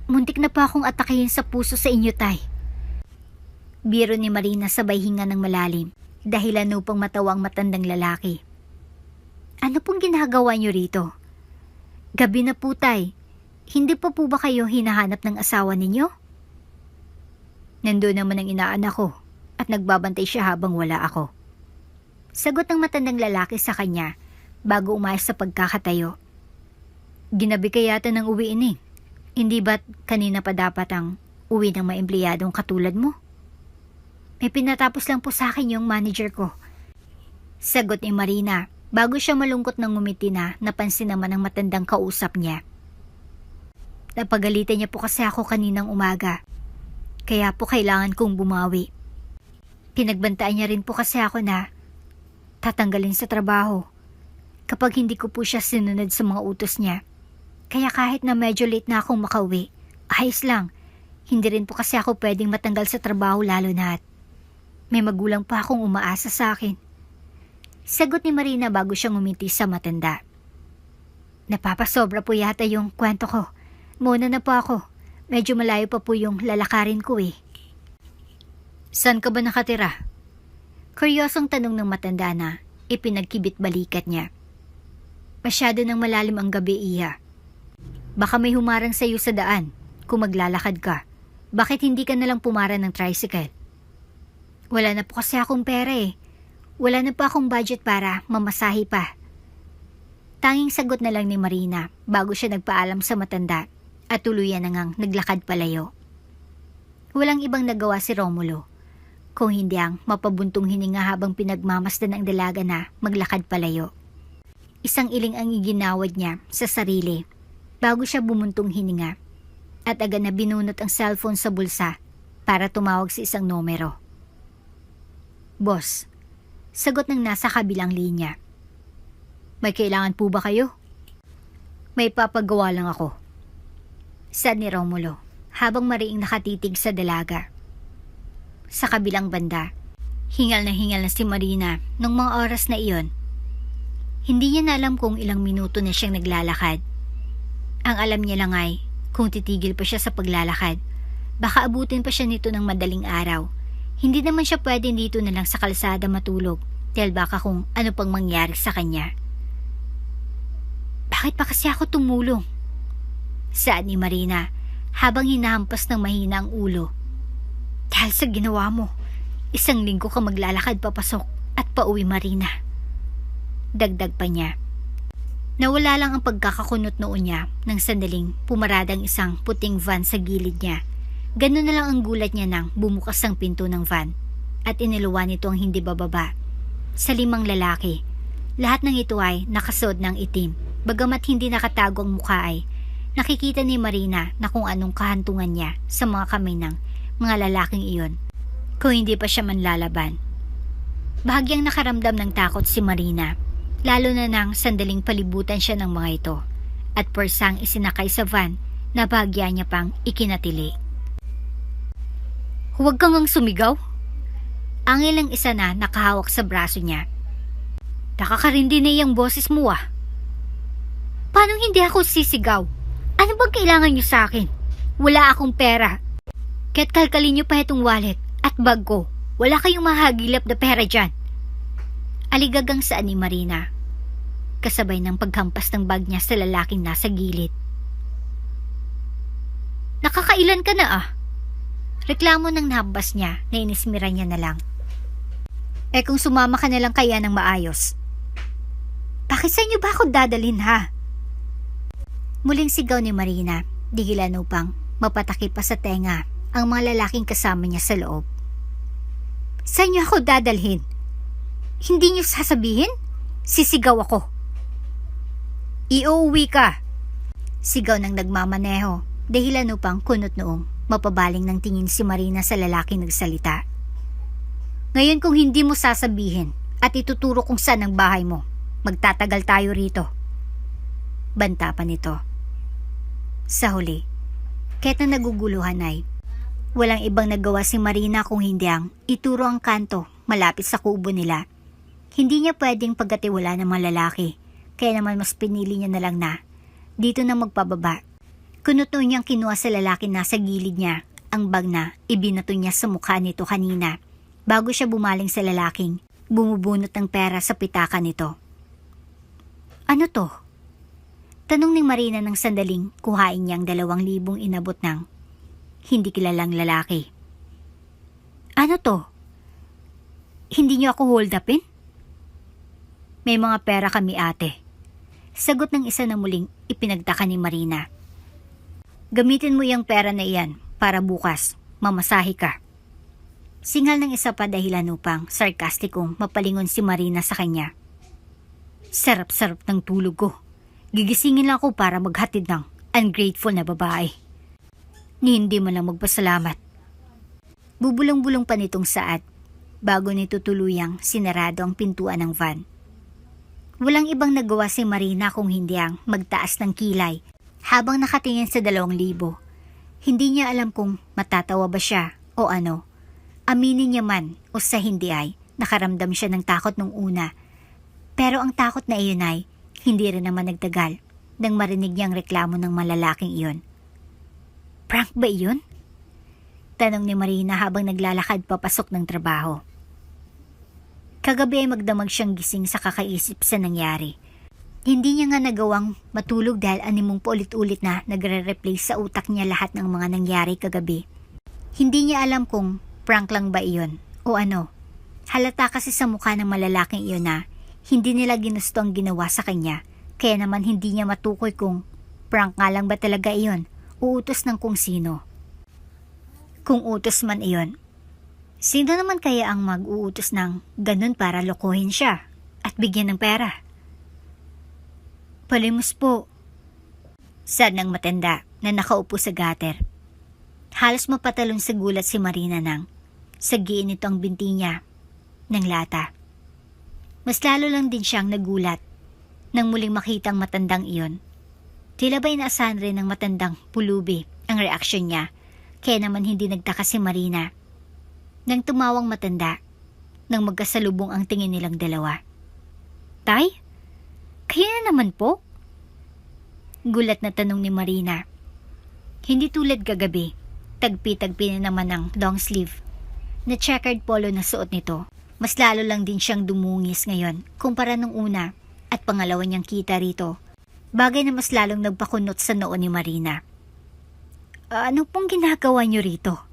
Muntik na pa akong atakihin sa puso sa inyo, Tay. Biro ni Marina sabay hinga ng malalim, dahilan upang matawa ang matandang lalaki. Ano pong ginagawa niyo rito? Gabi na po, Tay. Hindi pa po ba kayo hinahanap ng asawa ninyo? Nandoon naman ang inaanak ko at nagbabantay siya habang wala ako. Sagot ng matandang lalaki sa kanya bago umayos sa pagkakatayo. Ginabi ka yata ng uwiin eh. Hindi ba't kanina pa dapat ang uwi ng mga empleyadong katulad mo? May pinatapos lang po sa akin yung manager ko. Sagot ni Marina bago siya malungkot ng ngumiti na napansin naman ng matandang kausap niya. Napagalitan niya po kasi ako kaninang umaga. Kaya po kailangan kong bumawi. Pinagbantaan niya rin po kasi ako na tatanggalin sa trabaho kapag hindi ko po siya sinunod sa mga utos niya. Kaya kahit na medyo late na akong makauwi, ayos lang. Hindi rin po kasi ako pwedeng matanggal sa trabaho lalo na't may magulang pa akong umaasa sa akin. Sagot ni Marina bago siya ngumiti sa matanda. Napapasobra po yata yung kwento ko. Muna na po ako. Medyo malayo pa po yung lalakarin ko eh. Saan ka ba nakatira? Kuryosong tanong ng matanda na ipinagkibit balikat niya. Masyado nang malalim ang gabi, Iha. Baka may humarang sa iyo sa daan kung maglalakad ka. Bakit hindi ka nalang pumara ng tricycle? Wala na po kasi akong pera eh. Wala na po akong budget para mamasahe pa. Tanging sagot na lang ni Marina bago siya nagpaalam sa matanda at tuluyan na ngang naglakad palayo. Walang ibang nagawa si Romulo kung hindi ang mapabuntong hininga habang pinagmamasdan ang dalaga na maglakad palayo. Isang iling ang iginawad niya sa sarili bago siya bumuntong hininga at agad na binunot ang cellphone sa bulsa para tumawag sa isang numero. Boss, sagot ng nasa kabilang linya. May kailangan po ba kayo? May papagawa lang ako. Saad ni Romulo habang mariing nakatitig sa dalaga. Sa kabilang banda, hingal na si Marina nung mga oras na iyon. Hindi niya na alam kung ilang minuto na siyang naglalakad. Ang alam niya lang ay kung titigil pa siya sa paglalakad, baka abutin pa siya nito ng madaling araw. Hindi naman siya pwedeng dito na lang sa kalsada matulog dahil baka kung ano pang mangyari sa kanya. Bakit pa kasi ako tumulong? Saad ni Marina habang hinahampas ng mahina ang ulo. Dahil sa ginawa mo, 1 linggo ka maglalakad papasok at pauwi, Marina. Dagdag pa niya. Nawala lang ang pagkakakunot noon niya nang sandaling pumaradang isang puting van sa gilid niya. Ganun na lang ang gulat niya nang bumukas ang pinto ng van at iniluwan nito ang hindi bababa. Sa 5 lalaki, lahat ng ito ay nakasuot ng itim. Bagamat hindi nakatago ang mukha ay nakikita ni Marina na kung anong kahantungan niya sa mga kamay ng mga lalaking iyon kung hindi pa siya manlalaban. Bahagyang nakaramdam ng takot si Marina, lalo na nang sandaling palibutan siya ng mga ito at persang isinakay sa van na bahagya niya pang ikinatili. Huwag kang ang sumigaw. Angil ang isa na nakahawak sa braso niya. Nakakarindi na iyang boses mo ah. Paano hindi ako sisigaw? Ano bang kailangan niyo sa akin? Wala akong pera. Kaya't kalkalin niyo pa itong wallet at bag ko. Wala kayong mahagilap na pera dyan. Aligagang saan ni Marina, kasabay ng paghampas ng bag niya sa lalaking nasa gilid. Nakakailan ka na ah. Reklamo ng nahambas niya na inismira niya na lang. Eh kung sumama ka na lang kaya ng maayos. Bakit sa inyo ba ako dadalhin ha? Muling sigaw ni Marina, digilan upang mapatakip pa sa tenga ang mga lalaking kasama niya sa loob. Sa inyo ako dadalhin? Hindi niyo sasabihin? Sisigaw ako. Iuwi ka! Sigaw ng nagmamaneho, dahilan upang kunot noong mapabaling ng tingin si Marina sa lalaking nagsalita. Ngayon kung hindi mo sasabihin at ituturo kung saan ang bahay mo, magtatagal tayo rito. Banta pa nito. Sa huli, kahit na naguguluhan ay walang ibang nagawa si Marina kung hindi ang ituro ang kanto malapit sa kubo nila. Hindi niya pwedeng pagkatiwala ng mga lalaki, kaya naman mas pinili niya na lang na dito na magpababa. Kunuto niyang kinuha sa lalaki nasa gilid niya ang bag na ibinato niya sa mukha nito kanina bago siya bumaling sa lalaking bumubunot ng pera sa pitaka nito. Ano to? Tanong ni Marina ng sandaling kuhain niyang 2,000 inabot ng hindi kilalang lalaki. Ano to? Hindi niyo ako hold upin? May mga pera kami ate. Sagot ng isa na muling ipinagtaka ni Marina. Gamitin mo yung pera na iyan para bukas mamasahe ka. Singal ng isa pa dahilan upang sarkastikong mapalingon si Marina sa kanya. Sarap-sarap ng tulog ko. Gigisingin lang ako para maghatid ng Ungrateful na babae. Ni hindi mo lang magpasalamat. Bubulong-bulong pa nitong Saad bago nito tuluyang sinarado ang pintuan ng van. Walang ibang nagawa si Marina kung hindi ang magtaas ng kilay habang nakatingin sa 2,000. Hindi niya alam kung matatawa ba siya o ano. Aminin niya man o sa hindi ay nakaramdam siya ng takot nung una. Pero ang takot na iyon ay hindi rin naman nagtagal nang marinig niyang reklamo ng malalaking iyon. Prank ba iyon? Tanong ni Marina habang naglalakad papasok ng trabaho. Kagabi ay magdamag siyang gising sa kakaisip sa nangyari. Hindi niya nga nagawang matulog dahil animong paulit-ulit na nagre-replay sa utak niya lahat ng mga nangyari kagabi. Hindi niya alam kung prank lang ba iyon o ano. Halata kasi sa mukha ng malalaking iyon na hindi nila ginusto ang ginawa sa kanya. Kaya naman hindi niya matukoy kung prank nga lang ba talaga iyon o utos ng kung sino. Kung utos man iyon, sino naman kaya ang mag-uutos ng ganun para lokohin siya at bigyan ng pera? Palimos po. Sad ng matanda na nakaupo sa gutter. Halos mapatalon sa gulat si Marina nang sagiin nito ang binti niya ng lata. Mas lalo lang din siyang nagulat nang muling makitang matandang iyon. Tila ba inaasahan rin ng matandang pulubi ang reaksyon niya, kaya naman hindi nagtaka si Marina nang tumawang matanda nang magkasalubong ang tingin nilang dalawa. Tay? Kaya na naman po? Gulat na tanong ni Marina. Hindi tulad kagabi, tagpi-tagpi na naman ang long sleeve na checkered polo na suot nito. Mas lalo lang din siyang dumungis ngayon kumpara nung una at pangalawa niyang kita rito. Bagay na mas lalong nagpakunot sa noo ni Marina. Ano pong ginagawa niyo rito?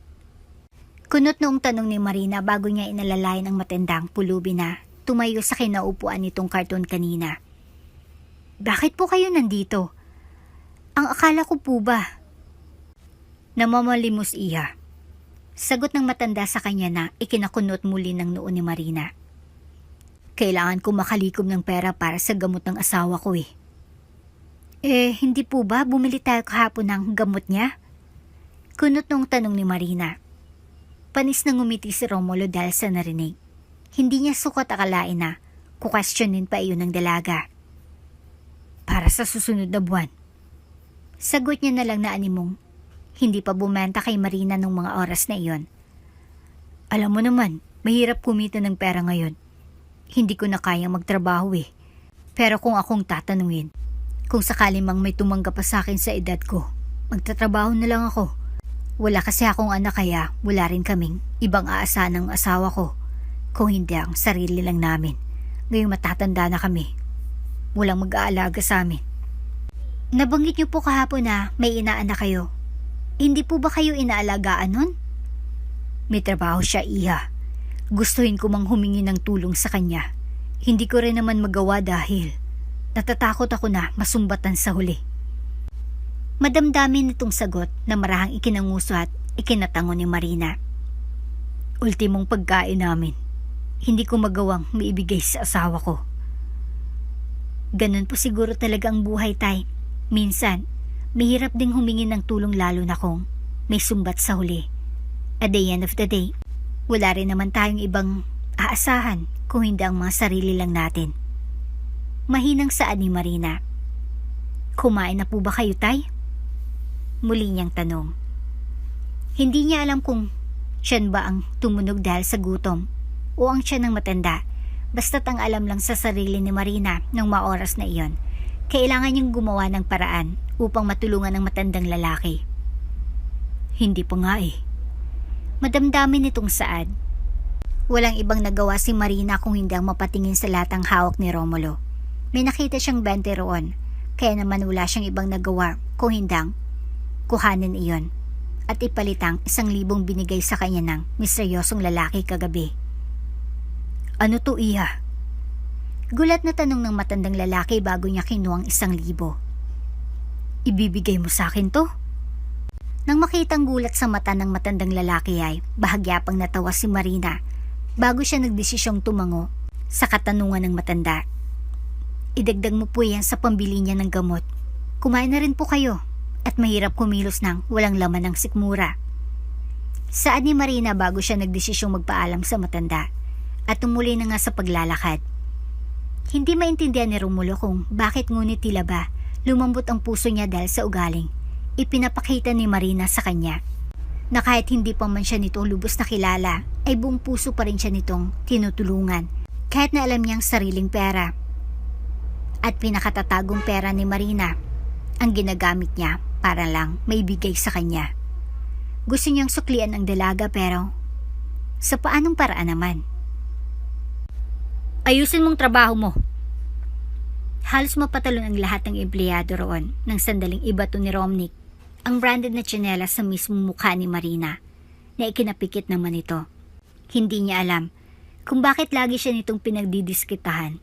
Kunot noong tanong ni Marina bago niya inalalayan ang matandang pulubi na tumayo sa kinaupuan nitong karton kanina. Bakit po kayo nandito? Ang akala ko po ba? Namamalimos iya. Sagot ng matanda sa kanya na ikinakunot muli ng noo ni Marina. Kailangan ko makalikom ng pera para sa gamot ng asawa ko eh. Hindi po ba bumili tayo kahapon ng gamot niya? Kunot nung tanong ni Marina. Panis na ngumiti si Romulo dahil sa narinig. Hindi niya sukat akalain na kukwestiyonin pa iyon ng dalaga. Para sa susunod na buwan. Sagot niya na lang na animong hindi pa bumenta kay Marina nung mga oras na iyon. Alam mo naman, mahirap kumita ng pera ngayon. Hindi ko na kayang magtrabaho eh. Pero kung akong tatanungin, kung sakali mang may tumanggap pa sa akin sa edad ko, magtatrabaho na lang ako. Wala kasi akong anak kaya wala rin kaming ibang aasahan ng asawa ko. Kung hindi ang sarili lang namin. Ngayong matatanda na kami. Walang mag-aalaga sa amin. Nabanggit niyo po kahapon na may inaanak kayo. Hindi po ba kayo inaalagaan nun? May trabaho siya, iha. Gustuhin ko mang humingi ng tulong sa kanya. Hindi ko rin naman magawa dahil natatakot ako na masumbatan sa huli. Madamdamin nitong sagot na marahang ikinanguso at ikinatango ni Marina. Ultimong pagkain namin. Hindi ko magawang maibigay sa asawa ko. Ganun po siguro talaga ang buhay, tay. Minsan, mahirap ding humingi ng tulong lalo na kung may sumbat sa huli. At the end of the day, wala rin naman tayong ibang aasahan kung hindi ang mga sarili lang natin. Mahinang saan ni Marina. Kumain na po ba kayo, tay? Muli niyang tanong. Hindi niya alam kung siyan ba ang tumunog dahil sa gutom o ang siya ng matanda. Basta't ang alam lang sa sarili ni Marina ng maoras na iyon, kailangan niyang gumawa ng paraan upang matulungan ang matandang lalaki. Hindi pa nga eh. Madamdamin nitong Saad. Walang ibang nagawa si Marina kung hindi ang mapatingin sa latang hawak ni Romulo. May nakita siyang 20 roon, kaya naman wala siyang ibang nagawa kung hindang kuhanin iyon at ipalitang 1,000 binigay sa kanya ng misteryosong lalaki kagabi. Ano to, iha? Gulat na tanong ng matandang lalaki bago niya kinuhang 1,000. Ibibigay mo sa akin to? Nang makitang gulat sa mata ng matandang lalaki ay bahagya pang natawa si Marina bago siya nagdesisyong tumango sa katanungan ng matanda. Idagdag mo po yan sa pambili niya ng gamot. Kumain na rin po kayo. at mahirap kumilos ng walang laman ng sikmura. Saad ni Marina bago siya nagdesisyong magpaalam sa matanda at tumuli na nga sa paglalakad. Hindi maintindihan ni Romulo kung bakit ngunit tila ba lumambot ang puso niya dahil sa ugaling ipinapakita ni Marina sa kanya na kahit hindi pa man siya nito lubos na kilala ay buong puso pa rin siya nitong tinutulungan kahit na alam niyang sariling pera at pinakatatagong pera ni Marina ang ginagamit niya para lang maibigay sa kanya. Gusto niyang suklian ang dalaga pero sa paanong paraan naman? Ayusin mong trabaho mo. Halos mapatalon ang lahat ng empleyado roon nang sandaling ibato ni Romnick ang branded na tsinelas sa mismong mukha ni Marina na ikinapikit naman ito. Hindi niya alam kung bakit lagi siya nitong pinagdidiskitahan.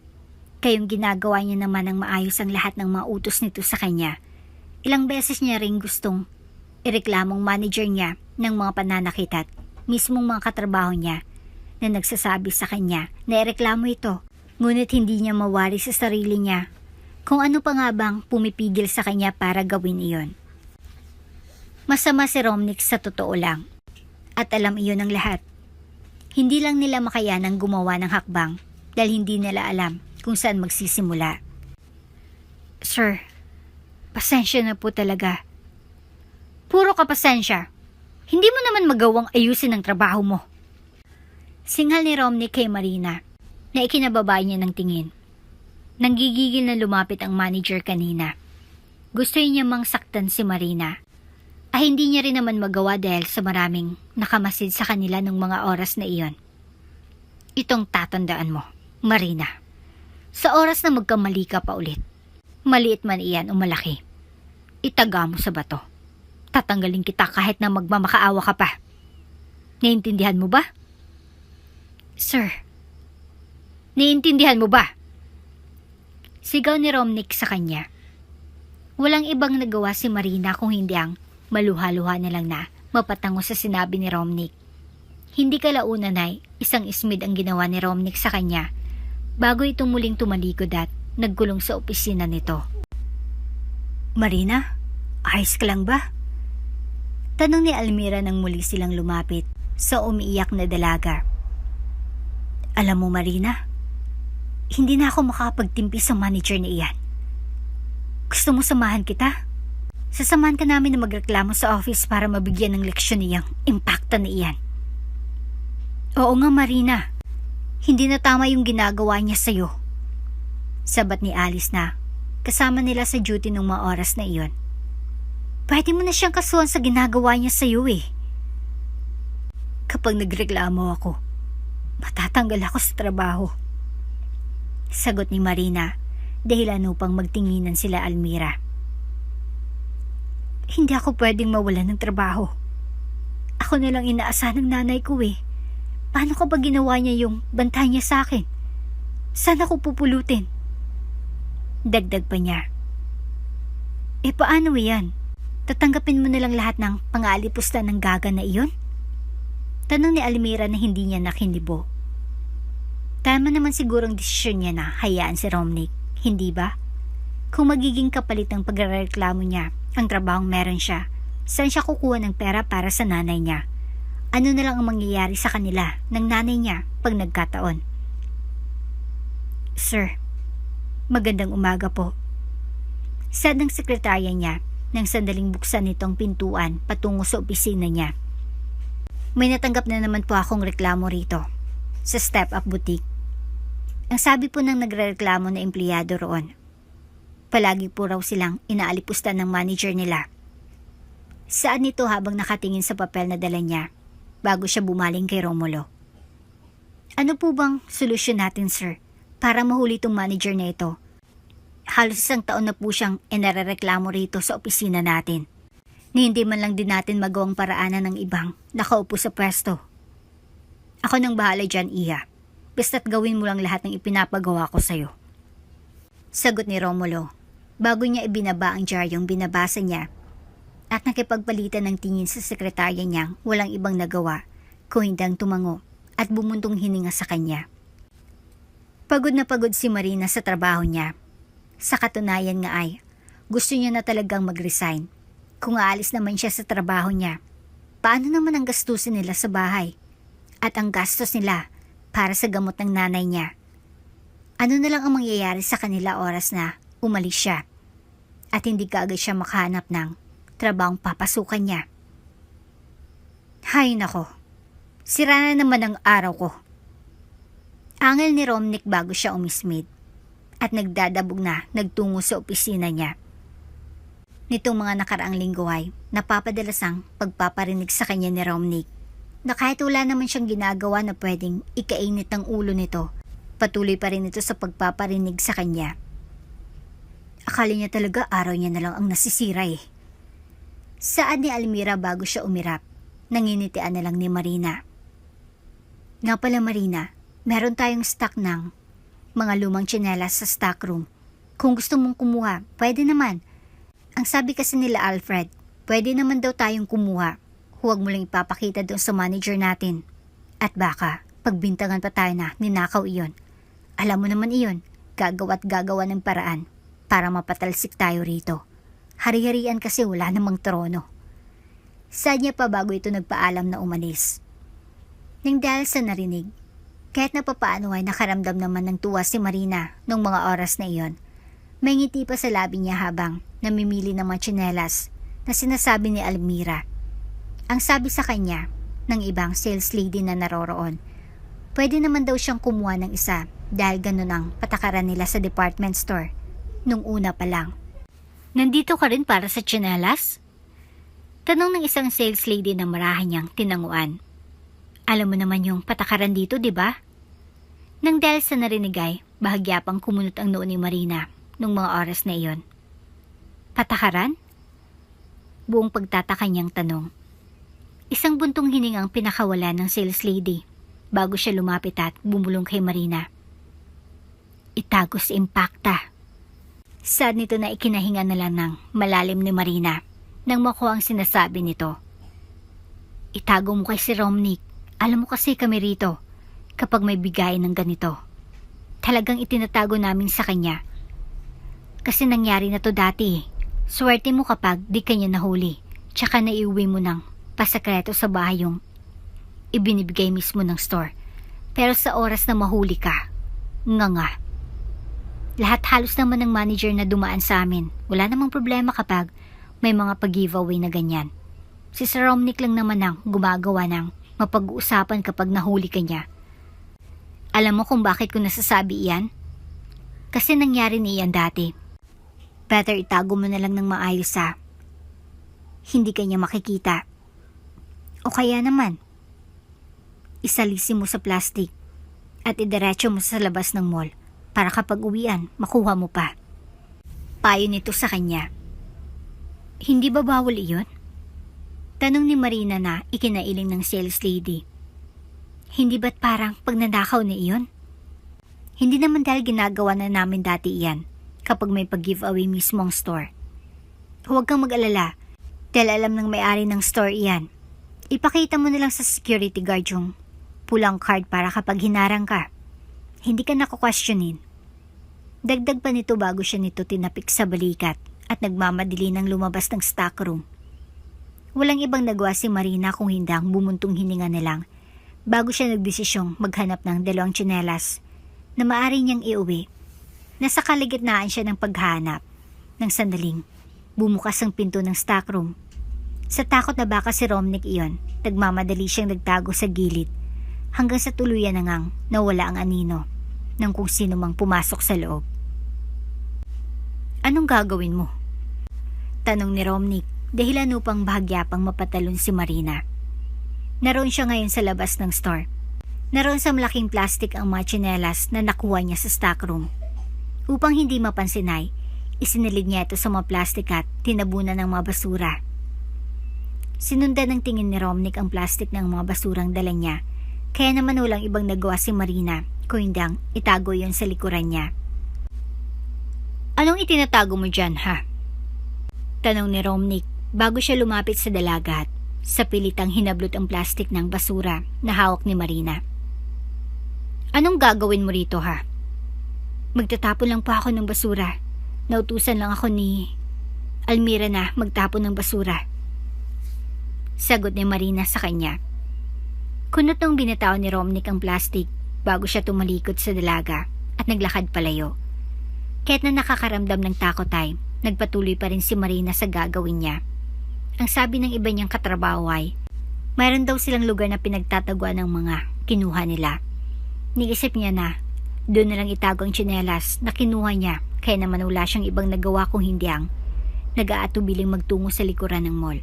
Kayong ginagawa niya naman ng maayos ang lahat ng mga utos nito sa kanya. Ilang beses niya ring gustong ireklamong manager niya ng mga pananakit at mismong mga katrabaho niya na nagsasabi sa kanya na ireklamo ito. Ngunit hindi niya mawari sa sarili niya kung ano pa nga bang pumipigil sa kanya para gawin iyon. Masama si Romnick sa totoo lang at alam iyon ng lahat. Hindi lang nila makayanang gumawa ng hakbang dahil hindi nila alam kung saan magsisimula. Sir, pasensya na po talaga. Puro ka pasensya. Hindi mo naman magawang ayusin ang trabaho mo. Singhal ni Romnick kay Marina na ikinababa niya ng tingin. Nanggigigil na lumapit ang manager kanina. Gusto niya mang saktan si Marina. Ay hindi niya rin naman magawa dahil sa maraming nakamasid sa kanila ng mga oras na iyon. Itong tatandaan mo, Marina. Sa oras na magkamali ka pa ulit, maliit man iyan o malaki, itaga mo sa bato. Tatanggalin kita kahit na magmamakaawa ka pa. Naiintindihan mo ba? Sir, naiintindihan mo ba? Sigaw ni Romnick sa kanya. Walang ibang nagawa si Marina kung hindi ang maluha-luha na lang na mapatango sa sinabi ni Romnick. Hindi kalaunan ay isang ismid ang ginawa ni Romnick sa kanya bago ito muling tumalikod at nagkulong sa opisina nito. Marina, ayos ka lang ba? Tanong ni Almira nang muli silang lumapit sa umiiyak na dalaga. Alam mo Marina, hindi na ako makapagtimpi sa manager na iyan. Gusto mo samahan kita? Sasamahan ka namin na magreklamo sa office para mabigyan ng leksyon niyang impacta na iyan. Oo nga Marina, hindi na tama yung ginagawa niya sa'yo. Sabat ni Alice na kasama nila sa duty ng mga oras na iyon. Pwede mo na siyang kasuhan sa ginagawa niya sa'yo eh. Kapag nagreklamo ako, matatanggal ako sa trabaho. Sagot ni Marina dahilan upang magtinginan sila Almira. Hindi ako pwedeng mawalan ng trabaho. Ako na lang inaasahan ng nanay ko eh. Paano ka ba ginawa niya yung bantay niya sa akin? Saan ako pupulutin? Dagdag pa niya. Paano yan? Tatanggapin mo na lang lahat ng pang-aalipusta ng gaga na iyon? Tanong ni Almira na hindi niya nakinibo. Tama naman siguro ang desisyon niya na hayaan si Romnick, hindi ba? Kung magiging kapalit ng pagrereklamo niya ang trabahong meron siya, saan siya kukuha ng pera para sa nanay niya? Ano na lang ang mangyayari sa kanila ng nanay niya pag nagkataon? Sir, magandang umaga po. Saad ng sekretarya niya nang sandaling buksan nitong pintuan patungo sa opisina niya. May natanggap na naman po akong reklamo rito sa Step Up Boutique. Ang sabi po ng nagrereklamo na empleyado roon, palagi po raw silang inaalipusta ng manager nila. Saan nito habang nakatingin sa papel na dala niya bago siya bumaling kay Romulo. Ano po bang solusyon natin sir para mahuli itong manager na ito? Halos isang taon na po siyang inarereklamo rito sa opisina natin. Ni hindi man lang din natin magawang paraanan ng ibang nakaupo sa pwesto. Ako nang bahala dyan, Iha. Basta't gawin mo lang lahat ng ipinapagawa ko sa'yo. Sagot ni Romulo bago niya ibinaba ang diaryong binabasa niya at nakipagpalitan ng tingin sa sekretarya niyang walang ibang nagawa kung hindi ang tumango at bumuntong hininga sa kanya. Pagod na pagod si Marina sa trabaho niya. Sa katunayan nga ay gusto niya na talagang mag-resign Kung aalis naman siya sa trabaho niya, paano naman ang gastusin nila sa bahay? At ang gastos nila para sa gamot ng nanay niya? Ano na lang ang mangyayari sa kanila oras na umalis siya at hindi kaagad siya makahanap ng trabahong papasukan niya? Hay nako, sira na naman ang araw ko. Angel ni Romnick bago siya umismid at nagdadabog na nagtungo sa opisina niya. Nitong mga nakaraang linggo ay napapadalas ang pagpaparinig sa kanya ni Romnick na kahit wala naman siyang ginagawa na pwedeng ikainit ng ulo nito, patuloy pa rin ito sa pagpaparinig sa kanya. Akala niya talaga araw niya na lang ang nasisira eh. Saad ni Almira bago siya umirap, nanginitian na lang ni Marina. Nga pala Marina, meron tayong stock ng mga lumang tsinelas sa stockroom. Kung gusto mong kumuha, pwede naman. Ang sabi kasi nila Alfred, pwede naman daw tayong kumuha. Huwag mo lang ipapakita doon sa manager natin. At baka, pagbintangan pa tayo na ninakaw iyon. Alam mo naman iyon, gagawa't gagawa ng paraan para mapatalsik tayo rito. Hari-harian kasi wala namang trono. Sad niya pa bago ito nagpaalam na umalis. Nang dahil sa narinig, kahit na papaano ay nakaramdam naman ng tuwa si Marina nung mga oras na iyon. May ngiti pa sa labi niya habang namimili ng mga tsinelas na sinasabi ni Almira. Ang sabi sa kanya ng ibang sales lady na naroroon, pwede naman daw siyang kumuha ng isa dahil ganun ang patakaran nila sa department store nung una pa lang. Nandito ka rin para sa tsinelas? Tanong ng isang sales lady na marahan niyang tinanguan. Alam mo naman yung patakaran dito, di ba? Nang dahil sa narinig ay, bahagya pang kumunot ang noo ni Marina nung mga oras na iyon. Patakaran? Buong pagtataka niyang tanong. Isang buntong hiningang pinakawala ng sales lady bago siya lumapit at bumulong kay Marina. Itagos impacta. Sad nito na ikinahinga na lang ng malalim ni Marina nang makuha ang sinasabi nito. Itago mo kay si Romnick. Alam mo kasi kami rito kapag may bigay ng ganito. Talagang itinatago namin sa kanya. Kasi nangyari na to dati. Swerte mo kapag di kanya nahuli. Tsaka naiuwi mo ng pasakreto sa bahay yung ibinibigay mismo ng store. Pero sa oras na mahuli ka, nga. Lahat halos naman ng manager na dumaan sa amin. Wala namang problema kapag may mga pag-giveaway na ganyan. Si Sir Romnick lang naman ang gumagawa ng mapag-uusapan kapag nahuli ka niya. Alam mo kung bakit ko nasasabi iyan? Kasi nangyari ni iyan dati. Better itago mo na lang ng maayos ha. Hindi kanya makikita. O kaya naman, isalisi mo sa plastic at idiretso mo sa labas ng mall para kapag uwian, makuha mo pa. Payo nito sa kanya. Hindi ba bawal iyon? Tanong ni Marina na ikinailing ng sales lady. Hindi ba't parang pagnanakaw na iyon? Hindi naman dahil ginagawa na namin dati iyan kapag may pag-giveaway mismo ang store. Huwag kang mag-alala dahil alam ng may-ari ng store iyan. Ipakita mo na lang sa security guard yung pulang card para kapag hinarang ka, hindi ka nakukwestiyonin. Dagdag pa nito bago siya nito tinapik sa balikat at nagmamadali ng lumabas ng stockroom. Walang ibang nagawa si Marina kung hindi ang bumuntong hininga na lang bago siya nagdesisyong maghanap ng dalawang tsinelas na maaari niyang iuwi. Nasa kaligitnaan siya ng paghanap. Nang sandaling, bumukas ang pinto ng stockroom. Sa takot na baka si Romnick iyon, nagmamadali siyang nagtago sa gilid hanggang sa tuluyan na ngang nawala ang anino ng kung sino mang pumasok sa loob. Anong gagawin mo? Tanong ni Romnick, dahilan upang bahagya pang mapatalon si Marina. Naroon siya ngayon sa labas ng store. Naroon sa malaking plastic ang mga tsinelas na nakuha niya sa stockroom. Upang hindi mapansin ay, isinilid niya ito sa mga plastic at tinabunan ng mga basura. Sinundan ng tingin ni Romnick ang plastic ng mga basurang dala niya, kaya naman walang ibang nagawa si Marina kung hindi ang itago yon sa likuran niya. Anong itinatago mo dyan, ha? Tanong ni Romnick bago siya lumapit sa dalaga at sa pilitang hinablot ang plastic ng basura na hawak ni Marina. Anong gagawin mo rito, ha? Magtatapon lang pa ako ng basura. Nautusan lang ako ni... Almira na magtapon ng basura. Sagot ni Marina sa kanya. Kunot nung binitaw ni Romnick ang plastic bago siya tumalikod sa dalaga at naglakad palayo. Kahit na nakakaramdam ng takot ay, nagpatuloy pa rin si Marina sa gagawin niya. Ang sabi ng iba niyang katrabaho ay, mayroon daw silang lugar na pinagtataguan ng mga kinuha nila. Niisip niya na, doon na lang itago ang tsinelas na kinuha niya, kaya naman wala siyang ibang nagawa kung hindi ang nag-aatubiling magtungo sa likuran ng mall.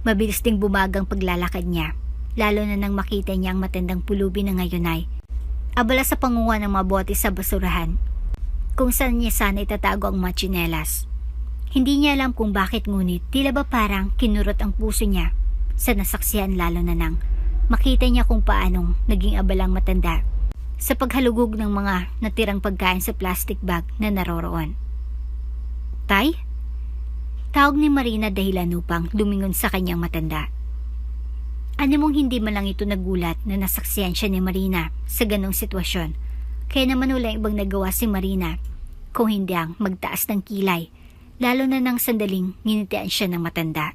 Mabilis ding bumagang paglalakad niya, lalo na nang makita niya ang matandang pulubi na ngayon ay abala sa pangunguha ng mga bote sa basurahan, kung saan niya sana itatago ang mga tsinelas. Hindi niya alam kung bakit, ngunit tila ba parang kinurot ang puso niya sa nasaksihan, lalo na nang makita niya kung paanong naging abalang matanda sa paghalugog ng mga natirang pagkain sa plastic bag na naroroon. Tay? Tawag ni Marina dahilan upang lumingon sa kanyang matanda. Ano mong hindi man lang ito nagulat na nasaksihan siya ni Marina sa ganong sitwasyon, kaya naman walang ibang nagawa si Marina kung hindi ang magtaas ng kilay, lalo na nang sandaling nginitian siya ng matanda.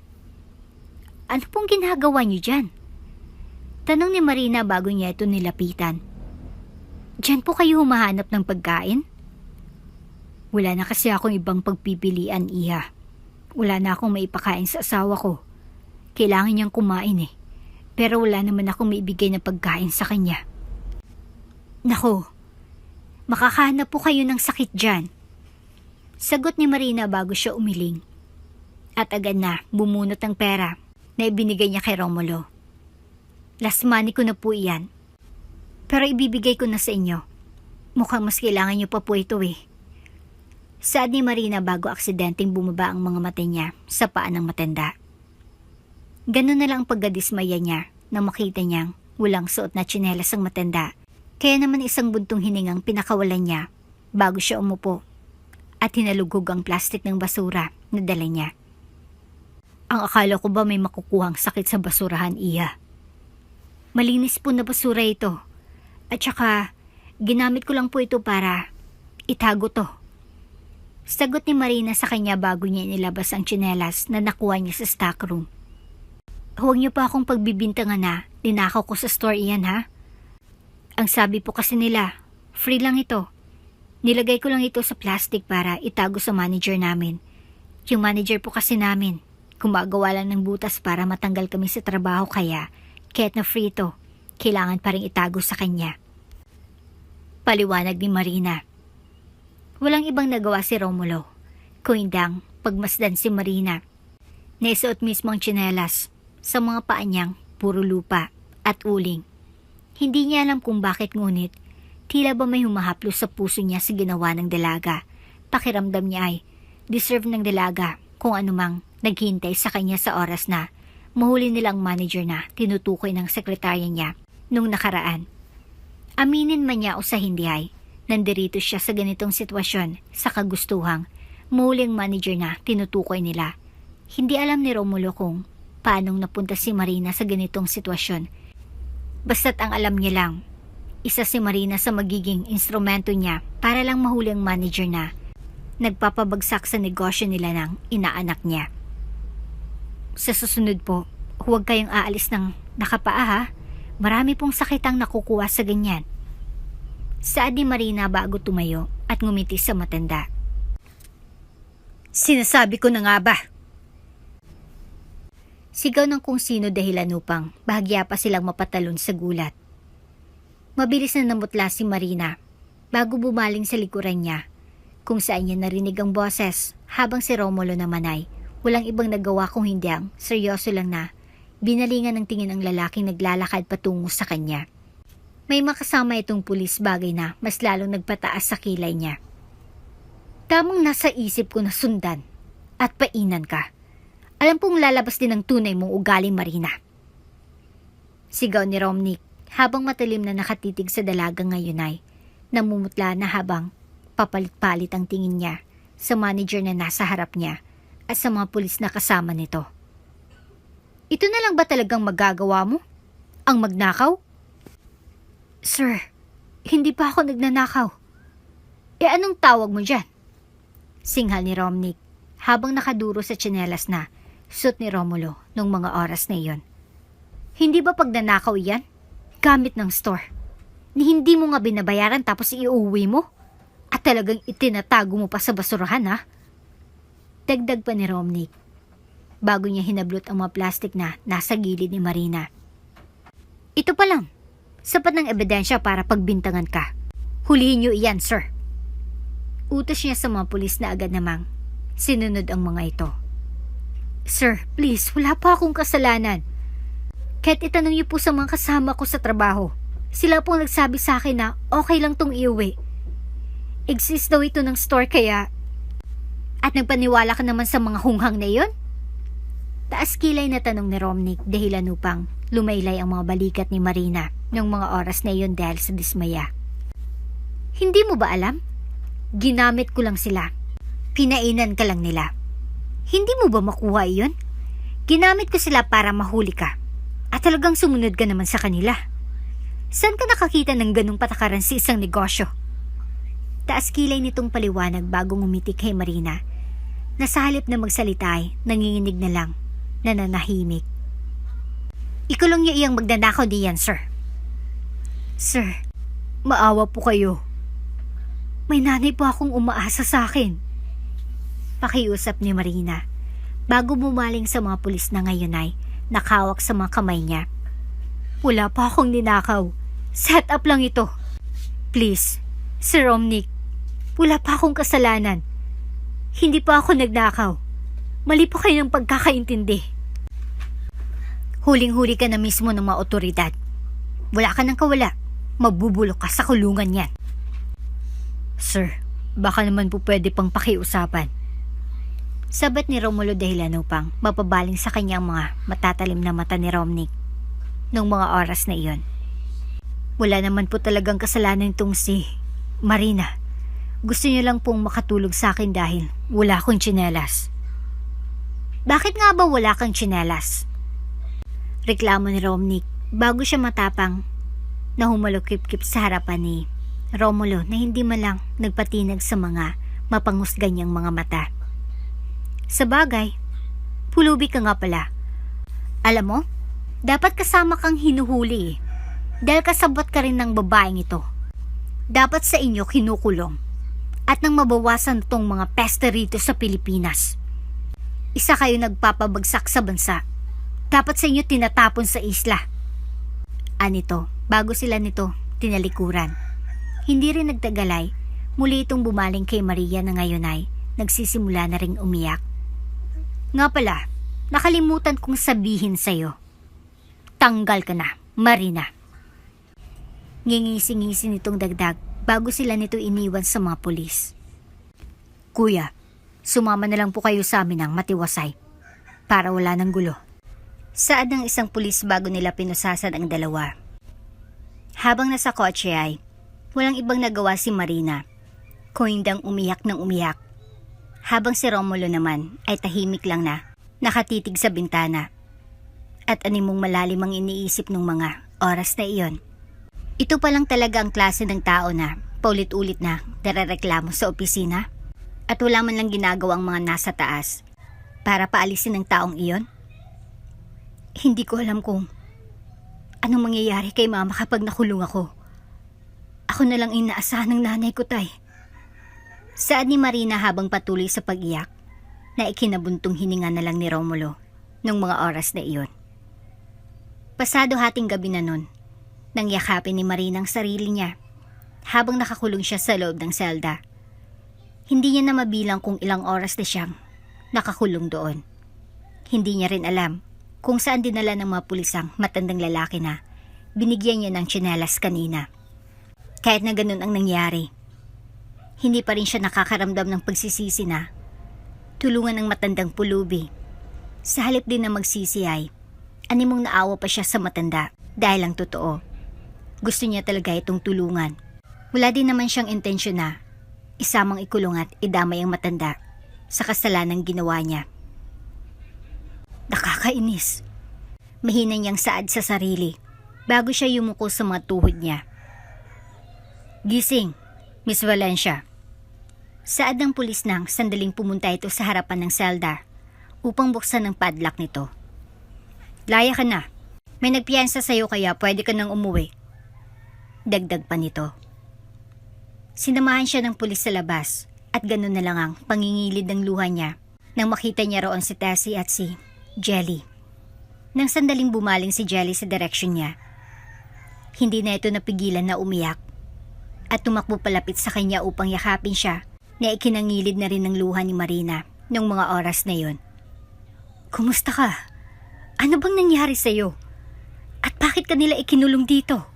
Ano pong ginagawa niyo dyan? Tanong ni Marina bago niya ito nilapitan. Diyan po kayo humahanap ng pagkain? Wala na kasi akong ibang pagpipilian, Iha. Wala na akong maipakain sa asawa ko. Kailangan niyang kumain eh. Pero wala naman akong maibigay na pagkain sa kanya. Nako, makakahanap po kayo ng sakit dyan. Sagot ni Marina bago siya umiling. At agad na bumunot ang pera na ibinigay niya kay Romulo. Last money ko na po iyan. Pero ibibigay ko na sa inyo. Mukhang mas kailangan niyo pa po ito eh. Saad ni Marina bago aksidenteng bumaba ang mga mata niya sa paa ng matanda. Ganun na lang ang pagkadismaya niya na makita niyang walang suot na tsinelas ang matanda. Kaya naman isang buntong hiningang pinakawalan niya bago siya umupo at hinalugog ang plastik ng basura na dala niya. Ang akala ko ba may makukuhang sakit sa basurahan, Iya? Malinis po na basura ito. At saka, ginamit ko lang po ito para itago to. Sagot ni Marina sa kanya bago niya inilabas ang tsinelas na nakuha niya sa stockroom. Huwag niyo pa akong pagbibintangan na ninakaw ko sa store iyan, ha? Ang sabi po kasi nila, free lang ito. Nilagay ko lang ito sa plastic para itago sa manager namin. Yung manager po kasi namin, gumagawa lang ng butas para matanggal kami sa trabaho, kaya kahit na free ito, kailangan pa rin itago sa kanya. Paliwanag ni Marina. Walang ibang nagawa si Romulo, kung hindang pagmasdan si Marina. Naisuot mismo ang tsinelas, sa mga paa niyang puro lupa at uling. Hindi niya alam kung bakit, ngunit tila ba may humahaplos sa puso niya sa ginawa ng dalaga. Pakiramdam niya ay deserve ng dalaga kung anumang naghintay sa kanya sa oras na mahuli nilang manager na tinutukoy ng sekretarya niya nung nakaraan. Aminin man niya o sa hindi ay, nandirito siya sa ganitong sitwasyon sa kagustuhang muling manager na tinutukoy nila. Hindi alam ni Romulo kung paanong napunta si Marina sa ganitong sitwasyon. Basta't ang alam niya lang, isa si Marina sa magiging instrumento niya para lang mahuli ang manager na nagpapabagsak sa negosyo nila ng inaanak niya. Sa susunod po, huwag kayong aalis ng nakapaa, ha? Marami pong sakit ang nakukuha sa ganyan. Saad ni Marina bago tumayo at ngumiti sa matanda. Sinasabi ko na nga ba? Sigaw ng kung sino dahilan upang bahagya pa silang mapatalon sa gulat. Mabilis na namutla si Marina bago bumaling sa likuran niya, kung saan niya narinig ang boses, habang si Romulo naman ay walang ibang nagawa kung hindi ang seryoso lang na binalingan ng tingin ang lalaking naglalakad patungo sa kanya. May makasama itong pulis, bagay na mas lalong nagpataas sa kilay niya. Tamang nasa isip ko na sundan at painan ka. Alam pong lalabas din ang tunay mong ugali, Marina. Sigaw ni Romnick habang matalim na nakatitig sa dalaga ngayon ay namumutla na habang papalit-palit ang tingin niya sa manager na nasa harap niya at sa mga pulis na kasama nito. Ito na lang ba talagang magagawa mo? Ang magnakaw? Sir, hindi pa ako nagnanakaw. Anong tawag mo dyan? Singhal ni Romnick habang nakaduro sa tsinelas na suot ni Romulo nung mga oras na iyon. Hindi ba pagnanakaw yan? Gamit ng store. Ni hindi mo nga binabayaran tapos iuwi mo? At talagang itinatago mo pa sa basurahan, ha? Dagdag pa ni Romnick bago niya hinablot ang mga plastic na nasa gilid ni Marina. Ito pa lang. Sapat ng ebidensya para pagbintangan ka. Hulihin niyo iyan, sir. Utos niya sa mga pulis na agad namang sinunod ang mga ito. Sir, please, wala pa akong kasalanan. Kahit itanong niyo po sa mga kasama ko sa trabaho. Sila pong nagsabi sa akin na okay lang tong iuwi. Exist daw ito ng store kaya... At nagpaniwala ka naman sa mga hunghang na iyon? Taas kilay na tanong ni Romnick dahilan upang lumaylay ang mga balikat ni Marina ng mga oras na iyon dahil sa dismaya. Hindi mo ba alam? Ginamit ko lang sila. Pinainan ka lang nila. Hindi mo ba makuha iyon? Ginamit ko sila para mahuli ka. At talagang sumunod ka naman sa kanila. Saan ka nakakita ng ganung patakaran sa isang negosyo? Taas kilay nitong paliwanag bago ngumiti kay Marina na sa halip na magsalita ay nanginginig na lang, nananahimik. Ikulong niyo iyang magnanakaw diyan, sir. Sir, maawa po kayo. May nanay po akong umaasa sa akin. Pakiusap ni Marina bago bumaling sa mga pulis na ngayon ay nakawak sa mga kamay niya. Wala pa akong ninakaw. Set up lang ito. Please, Sir Romnick, wala pa akong kasalanan. Hindi pa ako nagnakaw. Mali po kayo ng pagkakaintindi. Huling-huli ka na mismo ng mga otoridad. Wala ka nang kawala. Mabubulok ka sa kulungan yan. Sir, baka naman po pwede pang pakiusapan. Sabat ni Romulo dahilan upang mapabaling sa kanyang mga matatalim na mata ni Romnick nung mga oras na iyon. Wala naman po talagang kasalanan itong si Marina. Gusto niya lang pong makatulog sa akin dahil wala akong tsinelas. Bakit nga ba wala kang tsinelas? Reklamo ni Romnick bago siya matapang na humalukip-kip sa harapan ni Romulo na hindi man lang nagpatinag sa mga mapanghusga niyang mga mata. Sa bagay, pulubi ka nga pala. Alam mo, dapat kasama kang hinuhuli dahil kasabot ka rin ng babaeng ito. Dapat sa inyo kinukulong at nang mabawasan itong mga peste rito sa Pilipinas. Isa kayo nagpapabagsak sa bansa. Dapat sa inyo tinatapon sa isla. Anito, bago sila nito tinalikuran. Hindi rin nagtagalay, muli itong bumaling kay Maria na ngayon ay nagsisimula na ring umiyak. Nga pala, nakalimutan kong sabihin sa'yo. Tanggal ka na, Marina. Ngingisi-ngisi nitong dagdag bago sila nito iniwan sa mga pulis. Kuya, sumama na lang po kayo sa amin ng matiwasay para wala ng gulo. Saad ng isang pulis bago nila pinusasan ang dalawa. Habang nasa kotse ay walang ibang nagawa si Marina kung hindang umiyak ng umiyak. Habang si Romulo naman ay tahimik lang na nakatitig sa bintana at animong malalim ang iniisip ng mga oras na iyon. Ito pa lang talaga ang klase ng tao na paulit-ulit na narereklamo sa opisina at wala man lang ginagawang mga nasa taas para paalisin ang taong iyon. Hindi ko alam kung anong mangyayari kay mama kapag nakulong ako. Ako na lang inaasahan ng nanay ko, tay. Saad ni Marina habang patuloy sa pag-iyak na ikinabuntong hininga na lang ni Romulo nung mga oras na iyon. Pasado hating gabi na nun, nang yakapin ni Marina ang sarili niya habang nakakulong siya sa loob ng selda. Hindi niya na mabilang kung ilang oras na siyang nakakulong doon. Hindi niya rin alam kung saan dinala ng mga pulis ang matandang lalaki na binigyan niya ng tsinelas kanina. Kahit na ganun ang nangyari, hindi pa rin siya nakakaramdam ng pagsisisi na tulungan ng matandang pulubi. Sa halip din na magsisi ay animong naawa pa siya sa matanda dahil ang totoo, gusto niya talaga itong tulungan. Wala din naman siyang intensyon na isamang ikulong at idamay ang matanda sa kasalanang ginawa niya. Nakakainis. Mahina niyang saad sa sarili bago siya yumuko sa mga tuhod niya. Gising, Miss Valencia. Saad ng pulis nang sandaling pumunta ito sa harapan ng selda upang buksan ang padlock nito. Laya ka na. May nagpiyansa sa'yo kaya pwede ka nang umuwi. Dagdag pa nito. Sinamahan siya ng pulis sa labas at ganun na lang ang pangingilid ng luha niya nang makita niya roon si Tessie at si Jelly. Nang sandaling bumaling si Jelly sa direksyon niya, hindi na ito napigilan na umiyak at tumakbo palapit sa kanya upang yakapin siya na ikinangilid na rin ng luha ni Marina noong mga oras na yon. Kumusta ka? Ano bang nangyari sa'yo? At bakit ka nila ikinulong dito?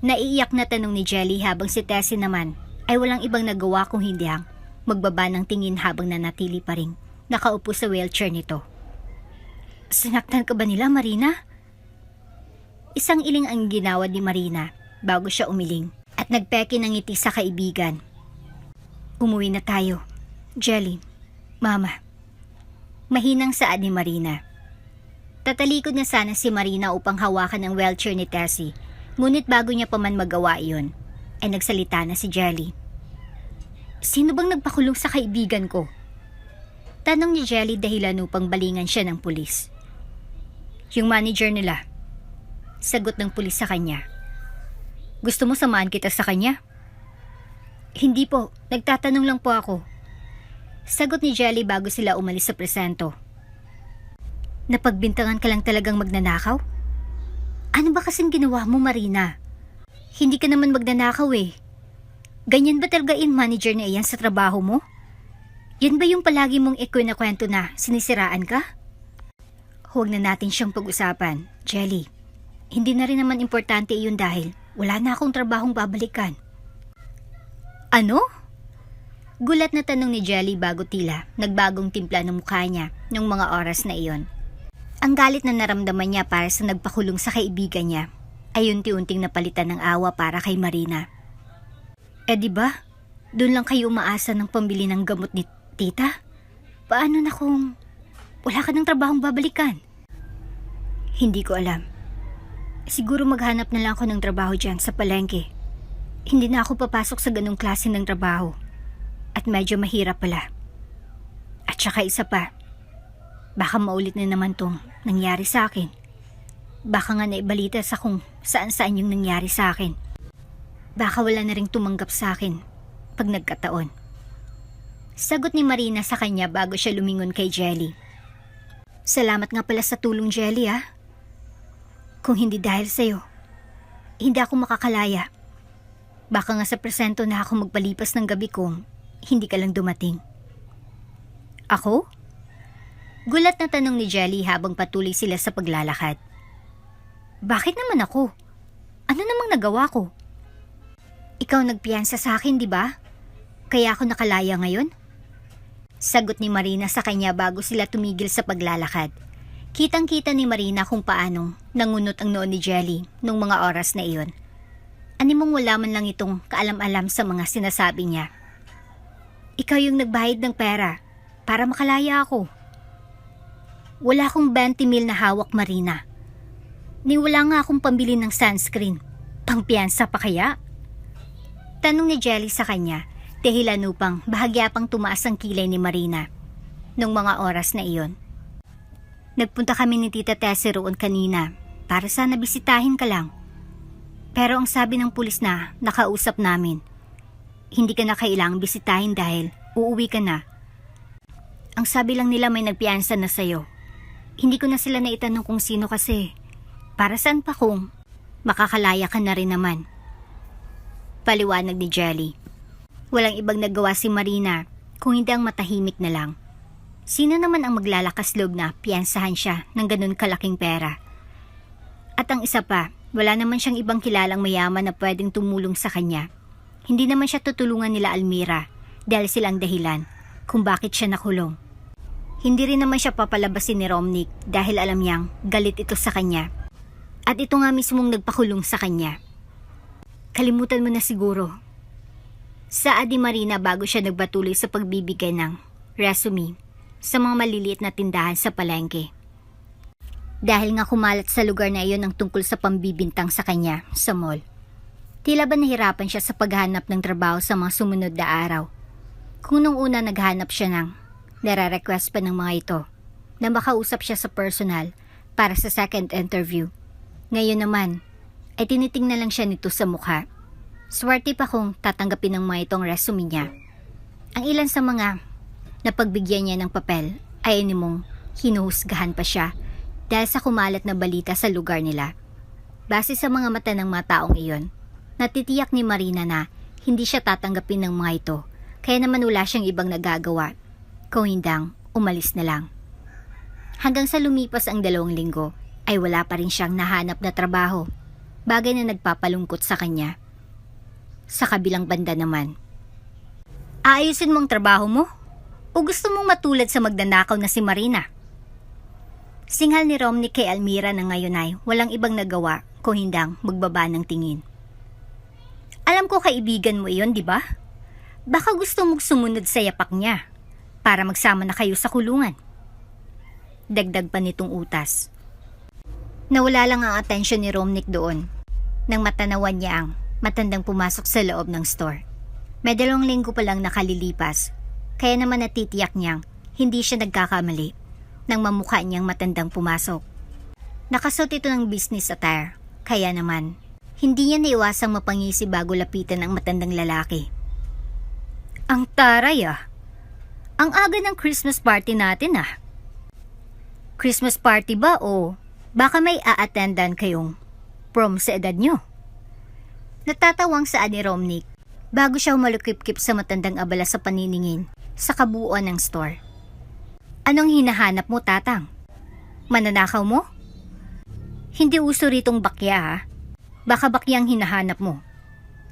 Naiiyak na tanong ni Jelly habang si Tessie naman ay walang ibang nagawa kung hindi ang magbaba ng tingin habang nanatili pa rin nakaupo sa wheelchair nito. Sinaktan ka ba nila, Marina? Isang iling ang ginawa ni Marina bago siya umiling at nagpeke ng ngiti sa kaibigan. Umuwi na tayo, Jelly, Mama. Mahinang saad ni Marina. Tatalikod na sana si Marina upang hawakan ang wheelchair ni Tessie, ngunit bago niya pa man magawa iyon, ay nagsalita na si Jelly. Sino bang nagpakulong sa kaibigan ko? Tanong ni Jelly dahilan upang balingan siya ng pulis. Yung manager nila. Sagot ng pulis sa kanya. Gusto mo samahan kita sa kanya? Hindi po, nagtatanong lang po ako. Sagot ni Jelly bago sila umalis sa presento. Napagbintangan ka lang talagang magnanakaw? Ano ba kasing ginawa mo, Marina? Hindi ka naman magnanakaw eh. Ganyan ba talaga manager na iyan sa trabaho mo? Yan ba yung palagi mong ikwento na sinisiraan ka? Huwag na natin siyang pag-usapan, Jelly. Hindi na rin naman importante iyon dahil wala na akong trabahong babalikan. Ano? Gulat na tanong ni Jelly bago tila nagbagong timpla ng mukha niya nung mga oras na iyon. Ang galit na naramdaman niya para sa nagpakulong sa kaibigan niya ay unti-unting napalitan ng awa para kay Marina. Eh di ba? Doon lang kayo umaasa ng pambili ng gamot ni Tita? Paano na kung wala ka ng trabahong babalikan? Hindi ko alam. Siguro maghanap na lang ako ng trabaho dyan sa palengke. Hindi na ako papasok sa ganong klase ng trabaho. At medyo mahirap pala. At saka isa pa, baka maulit na naman tong nangyari sa akin. Baka nga naibalita sa kung saan-saan yung nangyari sa akin. Baka wala na ring tumanggap sa akin pag nagkataon. Sagot ni Marina sa kanya bago siya lumingon kay Jelly. Salamat nga pala sa tulong, Jelly ah. Kung hindi dahil sa'yo, hindi ako makakalaya. Baka nga sa presento na ako magpalipas ng gabi kung hindi ka lang dumating. Ako? Gulat na tanong ni Jelly habang patuloy sila sa paglalakad. Bakit naman ako? Ano namang nagawa ko? Ikaw nagpiyansa sa akin, di ba? Kaya ako nakalaya ngayon? Sagot ni Marina sa kanya bago sila tumigil sa paglalakad. Kitang-kita ni Marina kung paanong nangunot ang noon ni Jelly nung mga oras na iyon. Animong wala man lang itong kaalam-alam sa mga sinasabi niya. Ikaw yung nagbayad ng pera para makalaya ako. Wala akong 20 mil na hawak, Marina. Ni wala nga akong pambili ng sunscreen. Pangpiyansa pa kaya? Tanong ni Jelly sa kanya, dahilan upang bahagya pang tumaas ang kilay ni Marina nung mga oras na iyon. Nagpunta kami ni Tita Tessie roon kanina para sana bisitahin ka lang. Pero ang sabi ng pulis na nakausap namin, hindi ka na kailangang bisitahin dahil uuwi ka na. Ang sabi lang nila may nagpiyansa na sa'yo. Hindi ko na sila naitanong kung sino kasi. Para saan pa kung makakalaya ka na rin naman? Paliwanag ni Jelly. Walang ibang nagawa si Marina kung hindi ang matahimik na lang. Sino naman ang maglalakas loob na piyansahan siya ng ganun kalaking pera? At ang isa pa, wala naman siyang ibang kilalang mayaman na pwedeng tumulong sa kanya. Hindi naman siya tutulungan nila Almira dahil silang dahilan kung bakit siya nakulong. Hindi rin naman siya papalabasin ni Romnick dahil alam niyang galit ito sa kanya. At ito nga mismong nagpakulong sa kanya. Kalimutan mo na siguro. Saad ni Marina bago siya nagbatuloy sa pagbibigay ng resume sa mga maliliit na tindahan sa palengke. Dahil nga kumalat sa lugar na iyon ang tungkol sa pambibintang sa kanya sa mall. Tila ba nahirapan siya sa paghahanap ng trabaho sa mga sumunod na araw Kung nung una naghanap siya ng nare-request pa ng mga ito na makausap siya sa personal para sa second interview. Ngayon naman ay tinitingnan lang siya nito sa mukha. Swerte pa kung tatanggapin ng mga itong resume niya. Ang ilan sa mga napagbigyan niya ng papel ay animong hinuhusgahan pa siya dahil sa kumalat na balita sa lugar nila. Base sa mga mata ng mga taong iyon, natitiyak ni Marina na hindi siya tatanggapin ng mga ito, kaya naman wala siyang ibang nagagawa kung hindang umalis na lang. Hanggang sa lumipas ang 2 linggo ay wala pa rin siyang nahanap na trabaho, bagay na nagpapalungkot sa kanya. Sa kabilang banda naman, aayusin mo ang trabaho mo o gusto mong matulad sa magnanakaw na si Marina? Singhal ni Romnick kay Almira na ngayon ay walang ibang nagawa kung hindang magbaba ng tingin. Alam ko kaibigan mo iyon, di ba? Baka gusto mong sumunod sa yapak niya para magsama na kayo sa kulungan. Dagdag pa nitong utas. Nawala lang ang atensyon ni Romnick doon nang matanawan niya ang matandang pumasok sa loob ng store. May 2 linggo pa lang nakalilipas, kaya naman natitiyak niyang hindi siya nagkakamali nang mamukha niyang matandang pumasok. Nakasuot ito ng business attire, kaya naman hindi niya naiwasang mapangisi bago lapitan ang matandang lalaki. Ang taray ah! Ang aga ng Christmas party natin ah! Christmas party ba o baka may a-attendan kayong prom sa edad nyo? Natatawang saan ni Romnick bago siya humalukip-kip sa matandang abala sa paniningin sa kabuuan ng store. Anong hinahanap mo, tatang? Mananakaw mo? Hindi uso ritong bakya ha. Baka bakyang hinahanap mo.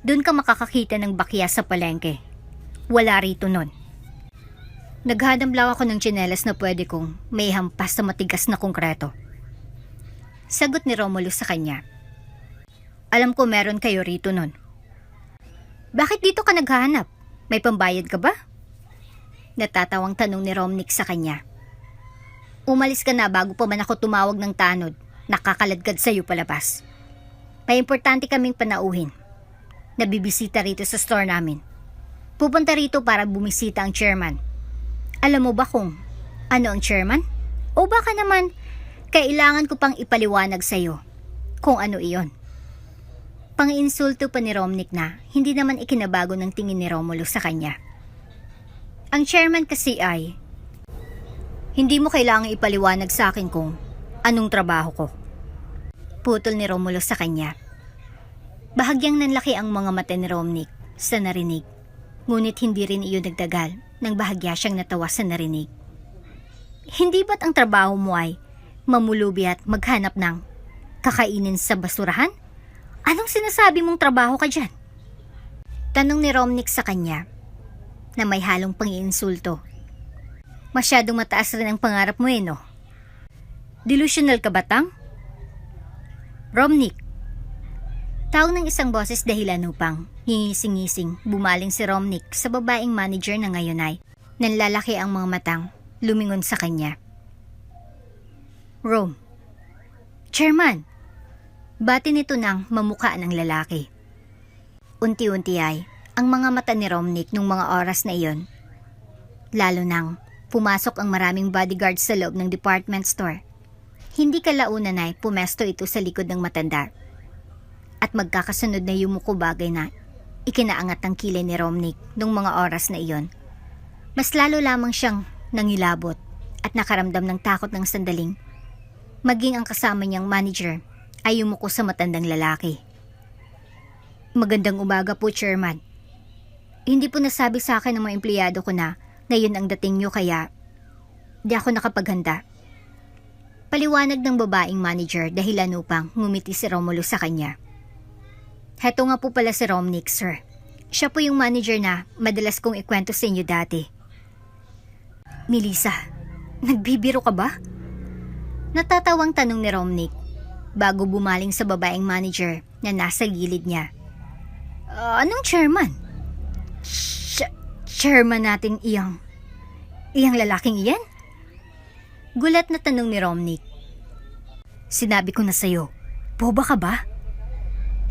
Doon ka makakakita ng bakya sa palengke. Wala rito nun. Naghanap lang ako ng tsinelas na pwede kong may hampas sa matigas na konkreto. Sagot ni Romulo sa kanya. Alam ko meron kayo rito nun. Bakit dito ka naghahanap? May pambayad ka ba? Natatawang tanong ni Romnick sa kanya. Umalis ka na bago pa man ako tumawag ng tanod. Nakakaladkad sa'yo palabas. May importante kaming panauhin. Nabibisita rito sa store namin. Pupunta rito para bumisita ang chairman. Alam mo ba kung ano ang chairman? O baka naman, kailangan ko pang ipaliwanag sa'yo kung ano iyon. Pang-insulto pa ni Romnick na hindi naman ikinabago ng tingin ni Romulo sa kanya. Ang chairman kasi ay, hindi mo kailangang ipaliwanag sa akin kung anong trabaho ko. Putol ni Romulo sa kanya. Bahagyang nanlaki ang mga mata ni Romnick sa narinig, ngunit hindi rin iyon nagtagal nang bahagya siyang natawa sa narinig. Hindi ba't ang trabaho mo ay mamulubi at maghanap ng kakainin sa basurahan? Anong sinasabi mong trabaho ka dyan? Tanong ni Romnick sa kanya na may halong pang-iinsulto. Masyadong mataas rin ang pangarap mo no? Delusional ka ba, tang? Romnick. Tawag ng isang boses dahilan upang hingising-ngising bumaling si Romnick sa babaeng manager na ngayon ay nanlalaki ang mga matang lumingon sa kanya. Rom. Chairman. Bati nito ng mamukha ng lalaki. Unti-unti ay ang mga mata ni Romnick nung mga oras na iyon. Lalo nang pumasok ang maraming bodyguards sa loob ng department store. Hindi kalaunan ay pumesto ito sa likod ng matanda. At magkakasunod na yumuko bagay na ikinaangat ang kilay ni Romnick nung mga oras na iyon. Mas lalo lamang siyang nangilabot at nakaramdam ng takot ng sandaling. Maging ang kasama niyang manager ay yumuko sa matandang lalaki. Magandang umaga po, Chairman. Hindi po nasabi sa akin ng mga empleyado ko na ngayon ang dating niyo kaya di ako nakapaghanda. Paliwanag ng babaeng manager dahilan upang ngumiti si Romulo sa kanya. Heto nga po pala si Romnick, sir. Siya po yung manager na madalas kong ikwento sa inyo dati. Melissa, nagbibiro ka ba? Natatawang tanong ni Romnick bago bumaling sa babaeng manager na nasa gilid niya. Anong chairman? Chairman natin iyang lalaking iyan? Gulat na tanong ni Romnick. Sinabi ko na sa'yo, boba ka ba?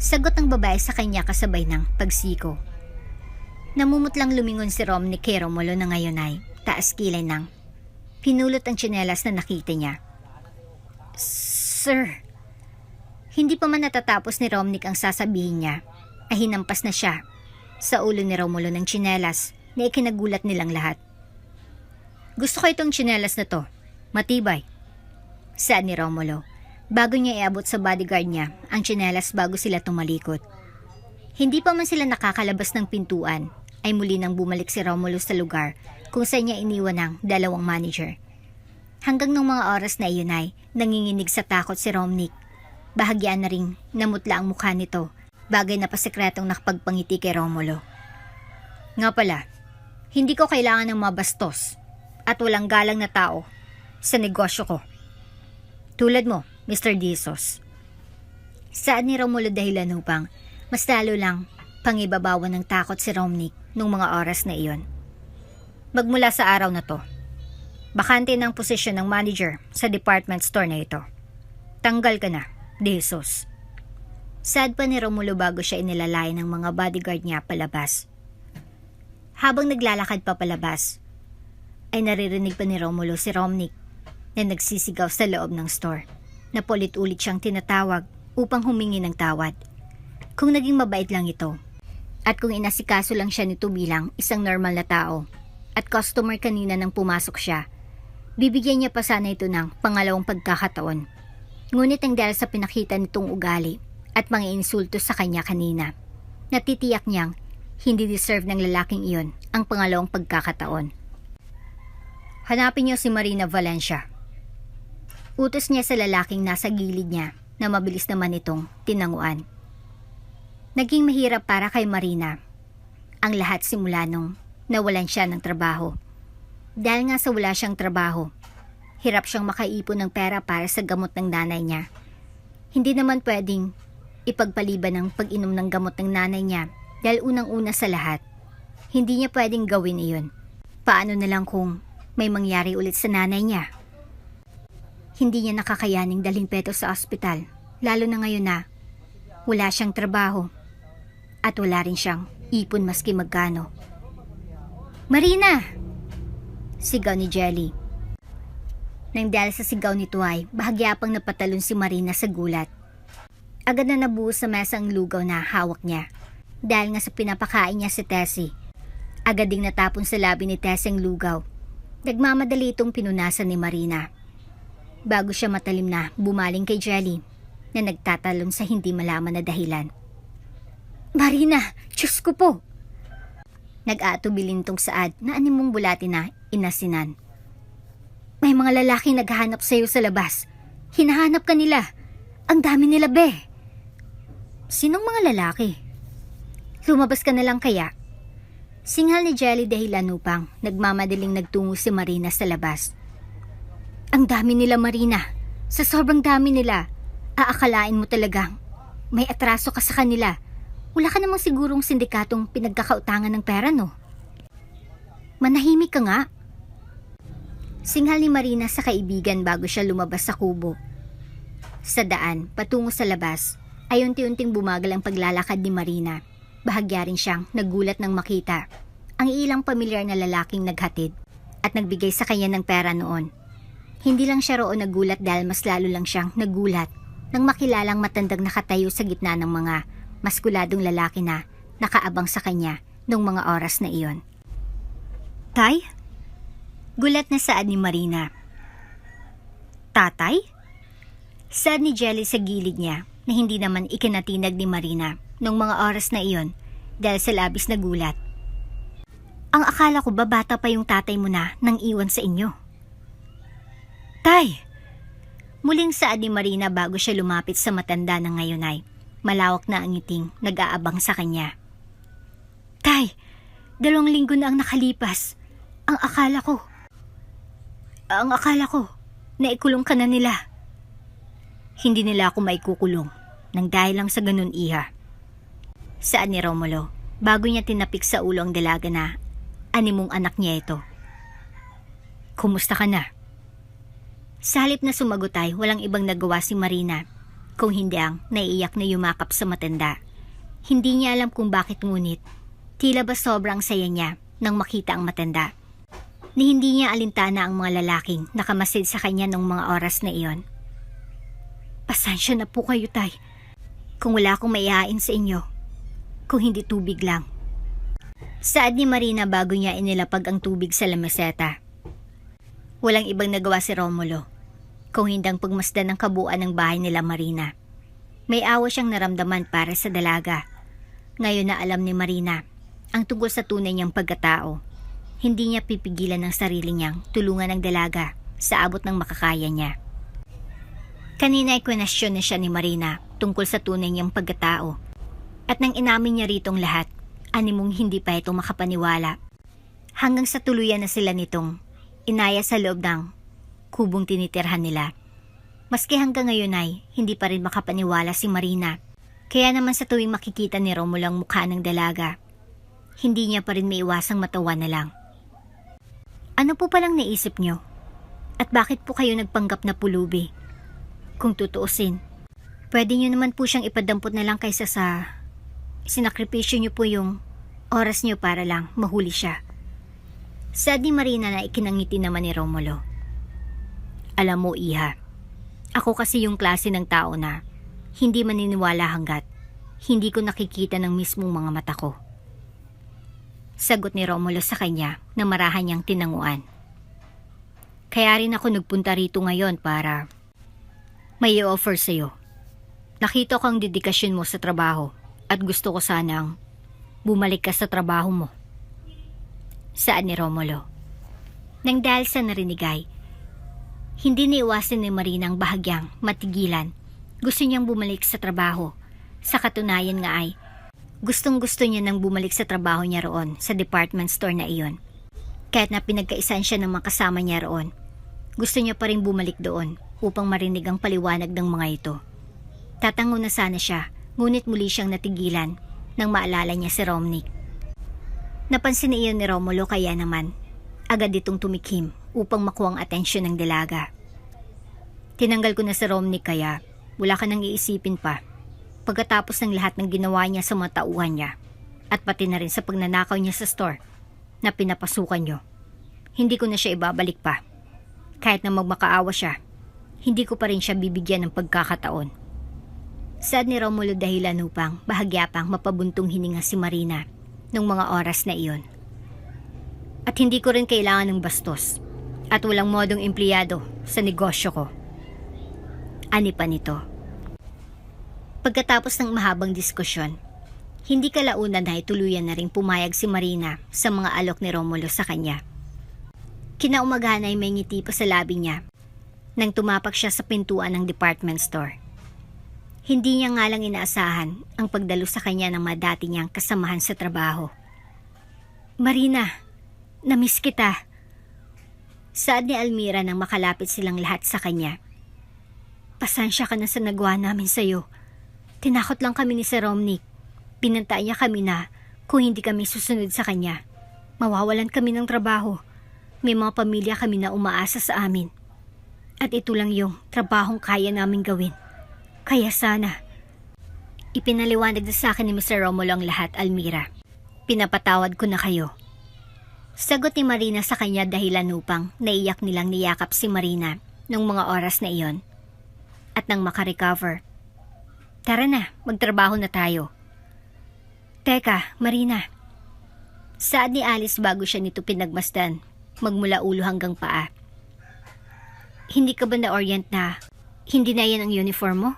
Sagot ng babae sa kanya kasabay ng pagsiko. Namumutlang lumingon si Romnick kay Romulo na ngayon ay taas kilay nang pinulot ang tsinelas na nakita niya. Sir. Hindi pa man natatapos ni Romnick ang sasabihin niya, ay hinampas na siya sa ulo ni Romulo ng tsinelas na ikinagulat nilang lahat. Gusto ko itong tsinelas na to, matibay, saad ni Romulo, bago niya iabot sa bodyguard niya ang tsinelas bago sila tumalikod. Hindi pa man sila nakakalabas ng pintuan, ay muli nang bumalik si Romulo sa lugar kung saan niya iniwan ang dalawang manager. Hanggang nung mga oras na iyon ay nanginginig sa takot si Romnick. Bahagyaan na ring namutla ang mukha nito, bagay na pasekretong nakapagpangiti kay Romulo. Nga pala, hindi ko kailangan ng mga bastos at walang galang na tao sa negosyo ko. Tulad mo, Mr. Dizos. Saad ni Romulo dahilan upang mas lalo lang pangibabawan ng takot si Romnick nung mga oras na iyon. Magmula sa araw na to, bakante ng posisyon ng manager sa department store na ito. Tanggal ka na, Dizos. Sad pa ni Romulo bago siya inilalay ng mga bodyguard niya palabas. Habang naglalakad pa palabas, ay naririnig pa ni Romulo si Romnick na nagsisigaw sa loob ng store na paulit-ulit siyang tinatawag upang humingi ng tawad. Kung naging mabait lang ito, at kung inasikaso lang siya nito bilang isang normal na tao, at customer kanina nang pumasok siya, bibigyan niya pa sana ito ng pangalawang pagkakataon. Ngunit ang dahil sa pinakita nitong ugali at mga insulto sa kanya kanina, natitiyak niyang hindi deserve ng lalaking iyon ang pangalawang pagkakataon. Hanapin niyo si Marina Valencia. Utos niya sa lalaking nasa gilid niya na mabilis naman itong tinanguan. Naging mahirap para kay Marina ang lahat simula nung nawalan siya ng trabaho. Dahil nga sa wala siyang trabaho, hirap siyang makaipon ng pera para sa gamot ng nanay niya. Hindi naman pwedeng ipagpaliban ang pag-inom ng gamot ng nanay niya dahil unang-una sa lahat, hindi niya pwedeng gawin iyon. Paano na lang kung may mangyari ulit sa nanay niya? Hindi niya nakakayaning dalhin Peto sa ospital, lalo na ngayon na wala siyang trabaho at wala rin siyang ipon maski magkano. Marina! Sigaw ni Jelly. Nang dahil sa sigaw nito ay bahagya pang napatalon si Marina sa gulat. Agad na nabuhos sa mesa ang lugaw na hawak niya. Dahil nga sa pinapakain niya si Tessie, agad ding natapon sa labi ni Tessie ang lugaw. Nagmamadali itong pinunasan ni Marina. Bago siya matalim na bumaling kay Jelly na nagtatalon sa hindi malaman na dahilan. Marina, Diyos ko po! Nag-aatubilin tong saad na animong bulati na inasinan. May mga lalaki naghahanap sa'yo sa labas. Hinahanap ka nila. Ang dami nila, be. Sinong mga lalaki? Lumabas ka na lang kaya? Singhal ni Jelly dahilan upang nagmamadaling nagtungo si Marina sa labas. Ang dami nila, Marina. Sa sobrang dami nila, aakalain mo talagang may atraso ka sa kanila. Wala ka namang sigurong sindikatong pinagkakautangan ng pera, no? Manahimik ka nga. Singhal ni Marina sa kaibigan bago siya lumabas sa kubo. Sa daan, patungo sa labas, ay unti-unting bumagal ang paglalakad ni Marina. Bahagya rin siyang nagulat nang makita ang ilang pamilyar na lalaking naghatid at nagbigay sa kanya ng pera noon. Hindi lang siya roon nagulat dahil mas lalo lang siyang nagulat nang makilalang matandang nakatayo sa gitna ng mga maskuladong lalaki na nakaabang sa kanya noong mga oras na iyon. Tay? Gulat na saad ni Marina. Tatay? Saad ni Jelly sa gilid niya na hindi naman ikinatinag ni Marina noong mga oras na iyon dahil sa labis na gulat. Ang akala ko ba bata pa yung tatay mo na nang iwan sa inyo? Tay! Muling saad ni Marina bago siya lumapit sa matanda na ngayon ay malawak na ang ngiting nag-aabang sa kanya. Tay, 2 linggo na ang nakalipas. Ang akala ko, naikulong ka na nila. Hindi nila ako maikukulong nang dahil lang sa ganun, iha. Saad ni Romulo, bago niya tinapik sa ulo ang dalaga na animong anak niya ito. Kumusta ka na? Sa halip na sumagot ay walang ibang nagawa si Marina kung hindi ang naiiyak na yumakap sa matanda. Hindi niya alam kung bakit ngunit Tila ba sobrang saya niya nang makita ang matanda, ni hindi niya alintana ang mga lalaking nakamasid sa kanya nung mga oras na iyon. Pasensya na po kayo, Tay, kung wala akong maihain sa inyo, kung hindi tubig lang. Saad ni Marina bago niya inilapag ang tubig sa lameseta. Walang ibang nagawa si Romulo, kung hindang pagmasdan ng kabuuan ng bahay nila Marina. May awa siyang naramdaman para sa dalaga. Ngayon na alam ni Marina ang tungkol sa tunay niyang pagkatao, hindi niya pipigilan ng sarili niyang tulungan ang dalaga sa abot ng makakaya niya. Kanina ay kwenestyon na siya ni Marina tungkol sa tunay niyang pagkatao. At nang inamin niya ritong lahat, animong hindi pa ito makapaniwala. Hanggang sa tuluyan na sila nitong inaya sa loob ng kubong tinitirhan nila. Maski hanggang ngayon ay hindi pa rin makapaniwala si Marina. Kaya naman sa tuwing makikita ni Romulo ang mukha ng dalaga, hindi niya pa rin maiwasang matawa na lang. Ano po palang naisip niyo? At bakit po kayo nagpanggap na pulubi? Kung tutuusin, pwede niyo naman po siyang ipadampot na lang kaysa sa sinakripisyo niyo po yung oras niyo para lang mahuli siya. Saad ni Marina na ikinangiti naman ni Romulo. Alam mo, Iha, ako kasi yung klase ng tao na hindi maniniwala hanggat hindi ko nakikita ng mismong mga mata ko. Sagot ni Romulo sa kanya na marahan niyang tinanguan. Kaya rin ako nagpunta rito ngayon para may i-offer sa'yo. Nakita ko ang dedikasyon mo sa trabaho at gusto ko sanang bumalik ka sa trabaho mo. Saad ni Romulo. Nang dahil sa narinig ay, hindi niiwasan ni Marina ang bahagyang matigilan. Gusto niyang bumalik sa trabaho. Sa katunayan nga ay, gustong-gusto niya nang bumalik sa trabaho niya roon sa department store na iyon. Kahit na pinagkaisan siya ng mga kasama niya roon, gusto niya pa rin bumalik doon upang marinig ang paliwanag ng mga ito. Tatango na sana siya, ngunit muli siyang natigilan nang maalala niya si Romnick. Napansin iyon ni Romulo kaya naman, agad itong tumikhim upang makuha ang atensyon ng dalaga. Tinanggal ko na si Romnick kaya wala ka nang iisipin pa. Pagkatapos ng lahat ng ginawa niya sa mga tauhan niya at pati na rin sa pagnanakaw niya sa store na pinapasukan niyo, hindi ko na siya ibabalik pa. Kahit na magmakaawa siya, hindi ko pa rin siya bibigyan ng pagkakataon. Saad ni Romulo dahilan upang bahagya pang mapabuntong hininga si Marina nung mga oras na iyon. At hindi ko rin kailangan ng bastos at walang modong empleyado sa negosyo ko. Ani pa nito. Pagkatapos ng mahabang diskusyon, hindi kalaunan na tuluyan na ring pumayag si Marina sa mga alok ni Romulo sa kanya. Kinaumagahan ay may ngiti pa sa labi niya nang tumapak siya sa pintuan ng department store. Hindi niya nga lang inaasahan ang pagdalo sa kanya ng mga dati niyang kasamahan sa trabaho. Marina, namiss kita. Saad ni Almira nang makalapit silang lahat sa kanya. Pasensya ka na sa nagawa namin sa'yo. Tinakot lang kami ni Sir Romnick. Pinantaan niya kami na kung hindi kami susunod sa kanya, mawawalan kami ng trabaho. May mga pamilya kami na umaasa sa amin. At ito lang yung trabahong kaya namin gawin. Kaya sana. Ipinaliwanag na sa akin ni Mr. Romulo ang lahat, Almira. Pinapatawad ko na kayo. Sagot ni Marina sa kanya dahilan upang naiyak nilang niyakap si Marina nung mga oras na iyon. At nang makarecover, tara na, magtrabaho na tayo. Teka, Marina. Saad ni Alice bago siya nito pinagmasdan, magmula ulo hanggang paa. Hindi ka ba na-orient na hindi na yan ang uniform mo?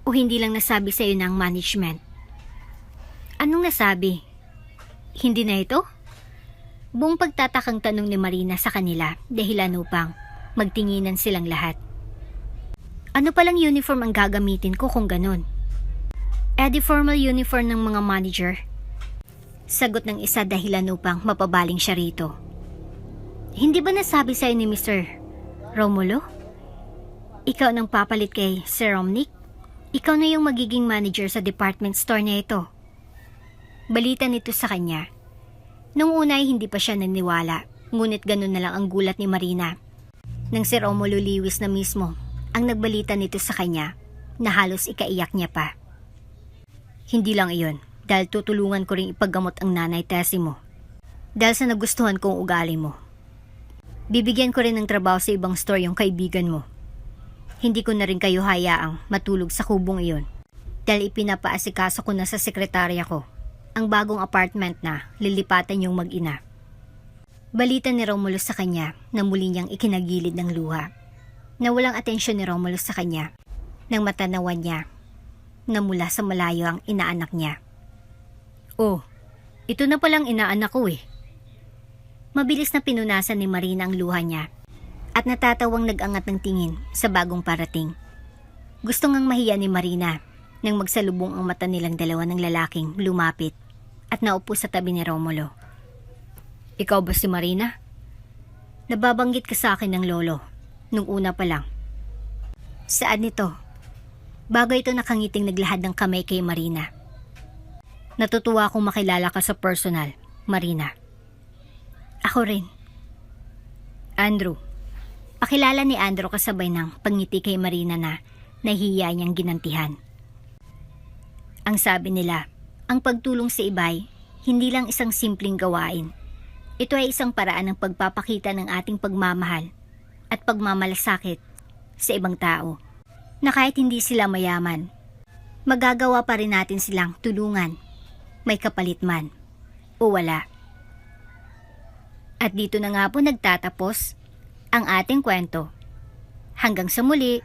O hindi lang nasabi sa'yo ng management? Anong nasabi? Hindi na ito? Buong pagtatakang tanong ni Marina sa kanila dahilan upang magtinginan silang lahat. Ano palang uniform ang gagamitin ko kung ganun? Di formal uniform ng mga manager. Sagot ng isa dahilan upang mapabaling siya rito. Hindi ba nasabi sa'yo ni Mr. Romulo? Ikaw nang papalit kay Sir Romnick? Ikaw na yung magiging manager sa department store na ito. Balita nito sa kanya. Nung una ay hindi pa siya naniwala, ngunit ganun na lang ang gulat ni Marina. Nang si Romulo Lewis na mismo ang nagbalita nito sa kanya na halos ikaiyak niya pa. Hindi lang iyon, Dahil tutulungan ko rin ipaggamot ang nanay Tessie mo. Dahil sa nagustuhan kong ugali mo. Bibigyan ko rin ng trabaho sa ibang store yung kaibigan mo. Hindi ko na rin kayo hayaang matulog sa kubong iyon. Dahil ipinapaasikaso ko na sa sekretarya ko ang bagong apartment na lilipatan yung mag-ina. Balita ni Romulus sa kanya na muli niyang ikinagilid ng luha. Na walang atensyon ni Romulus sa kanya nang matanawan niya na mula sa malayo ang inaanak niya. Oh, ito na palang inaanak ko eh. Mabilis na pinunasan ni Marina ang luha niya at natatawang nag-angat ng tingin sa bagong parating. Gusto ngang mahiya ni Marina nang magsalubong ang mata nilang dalawa ng lalaking lumapit at naupo sa tabi ni Romulo. Ikaw ba si Marina? Nababanggit ka sa akin ng lolo nung una pa lang. Saan ito? Bago ito nakangiting naglahad ng kamay kay Marina. Natutuwa akong makilala ka sa personal, Marina. Ako rin. Andrew. Pakilala ni Andrew kasabay ng pangiti kay Marina na nahihiya niyang ginantihan. Ang sabi nila, ang pagtulong sa iba'y hindi lang isang simpleng gawain. Ito ay isang paraan ng pagpapakita ng ating pagmamahal at pagmamalasakit sa ibang tao na kahit hindi sila mayaman, magagawa pa rin natin silang tulungan, may kapalit man o wala. At dito na nga po nagtatapos ang ating kwento. Hanggang sa muli!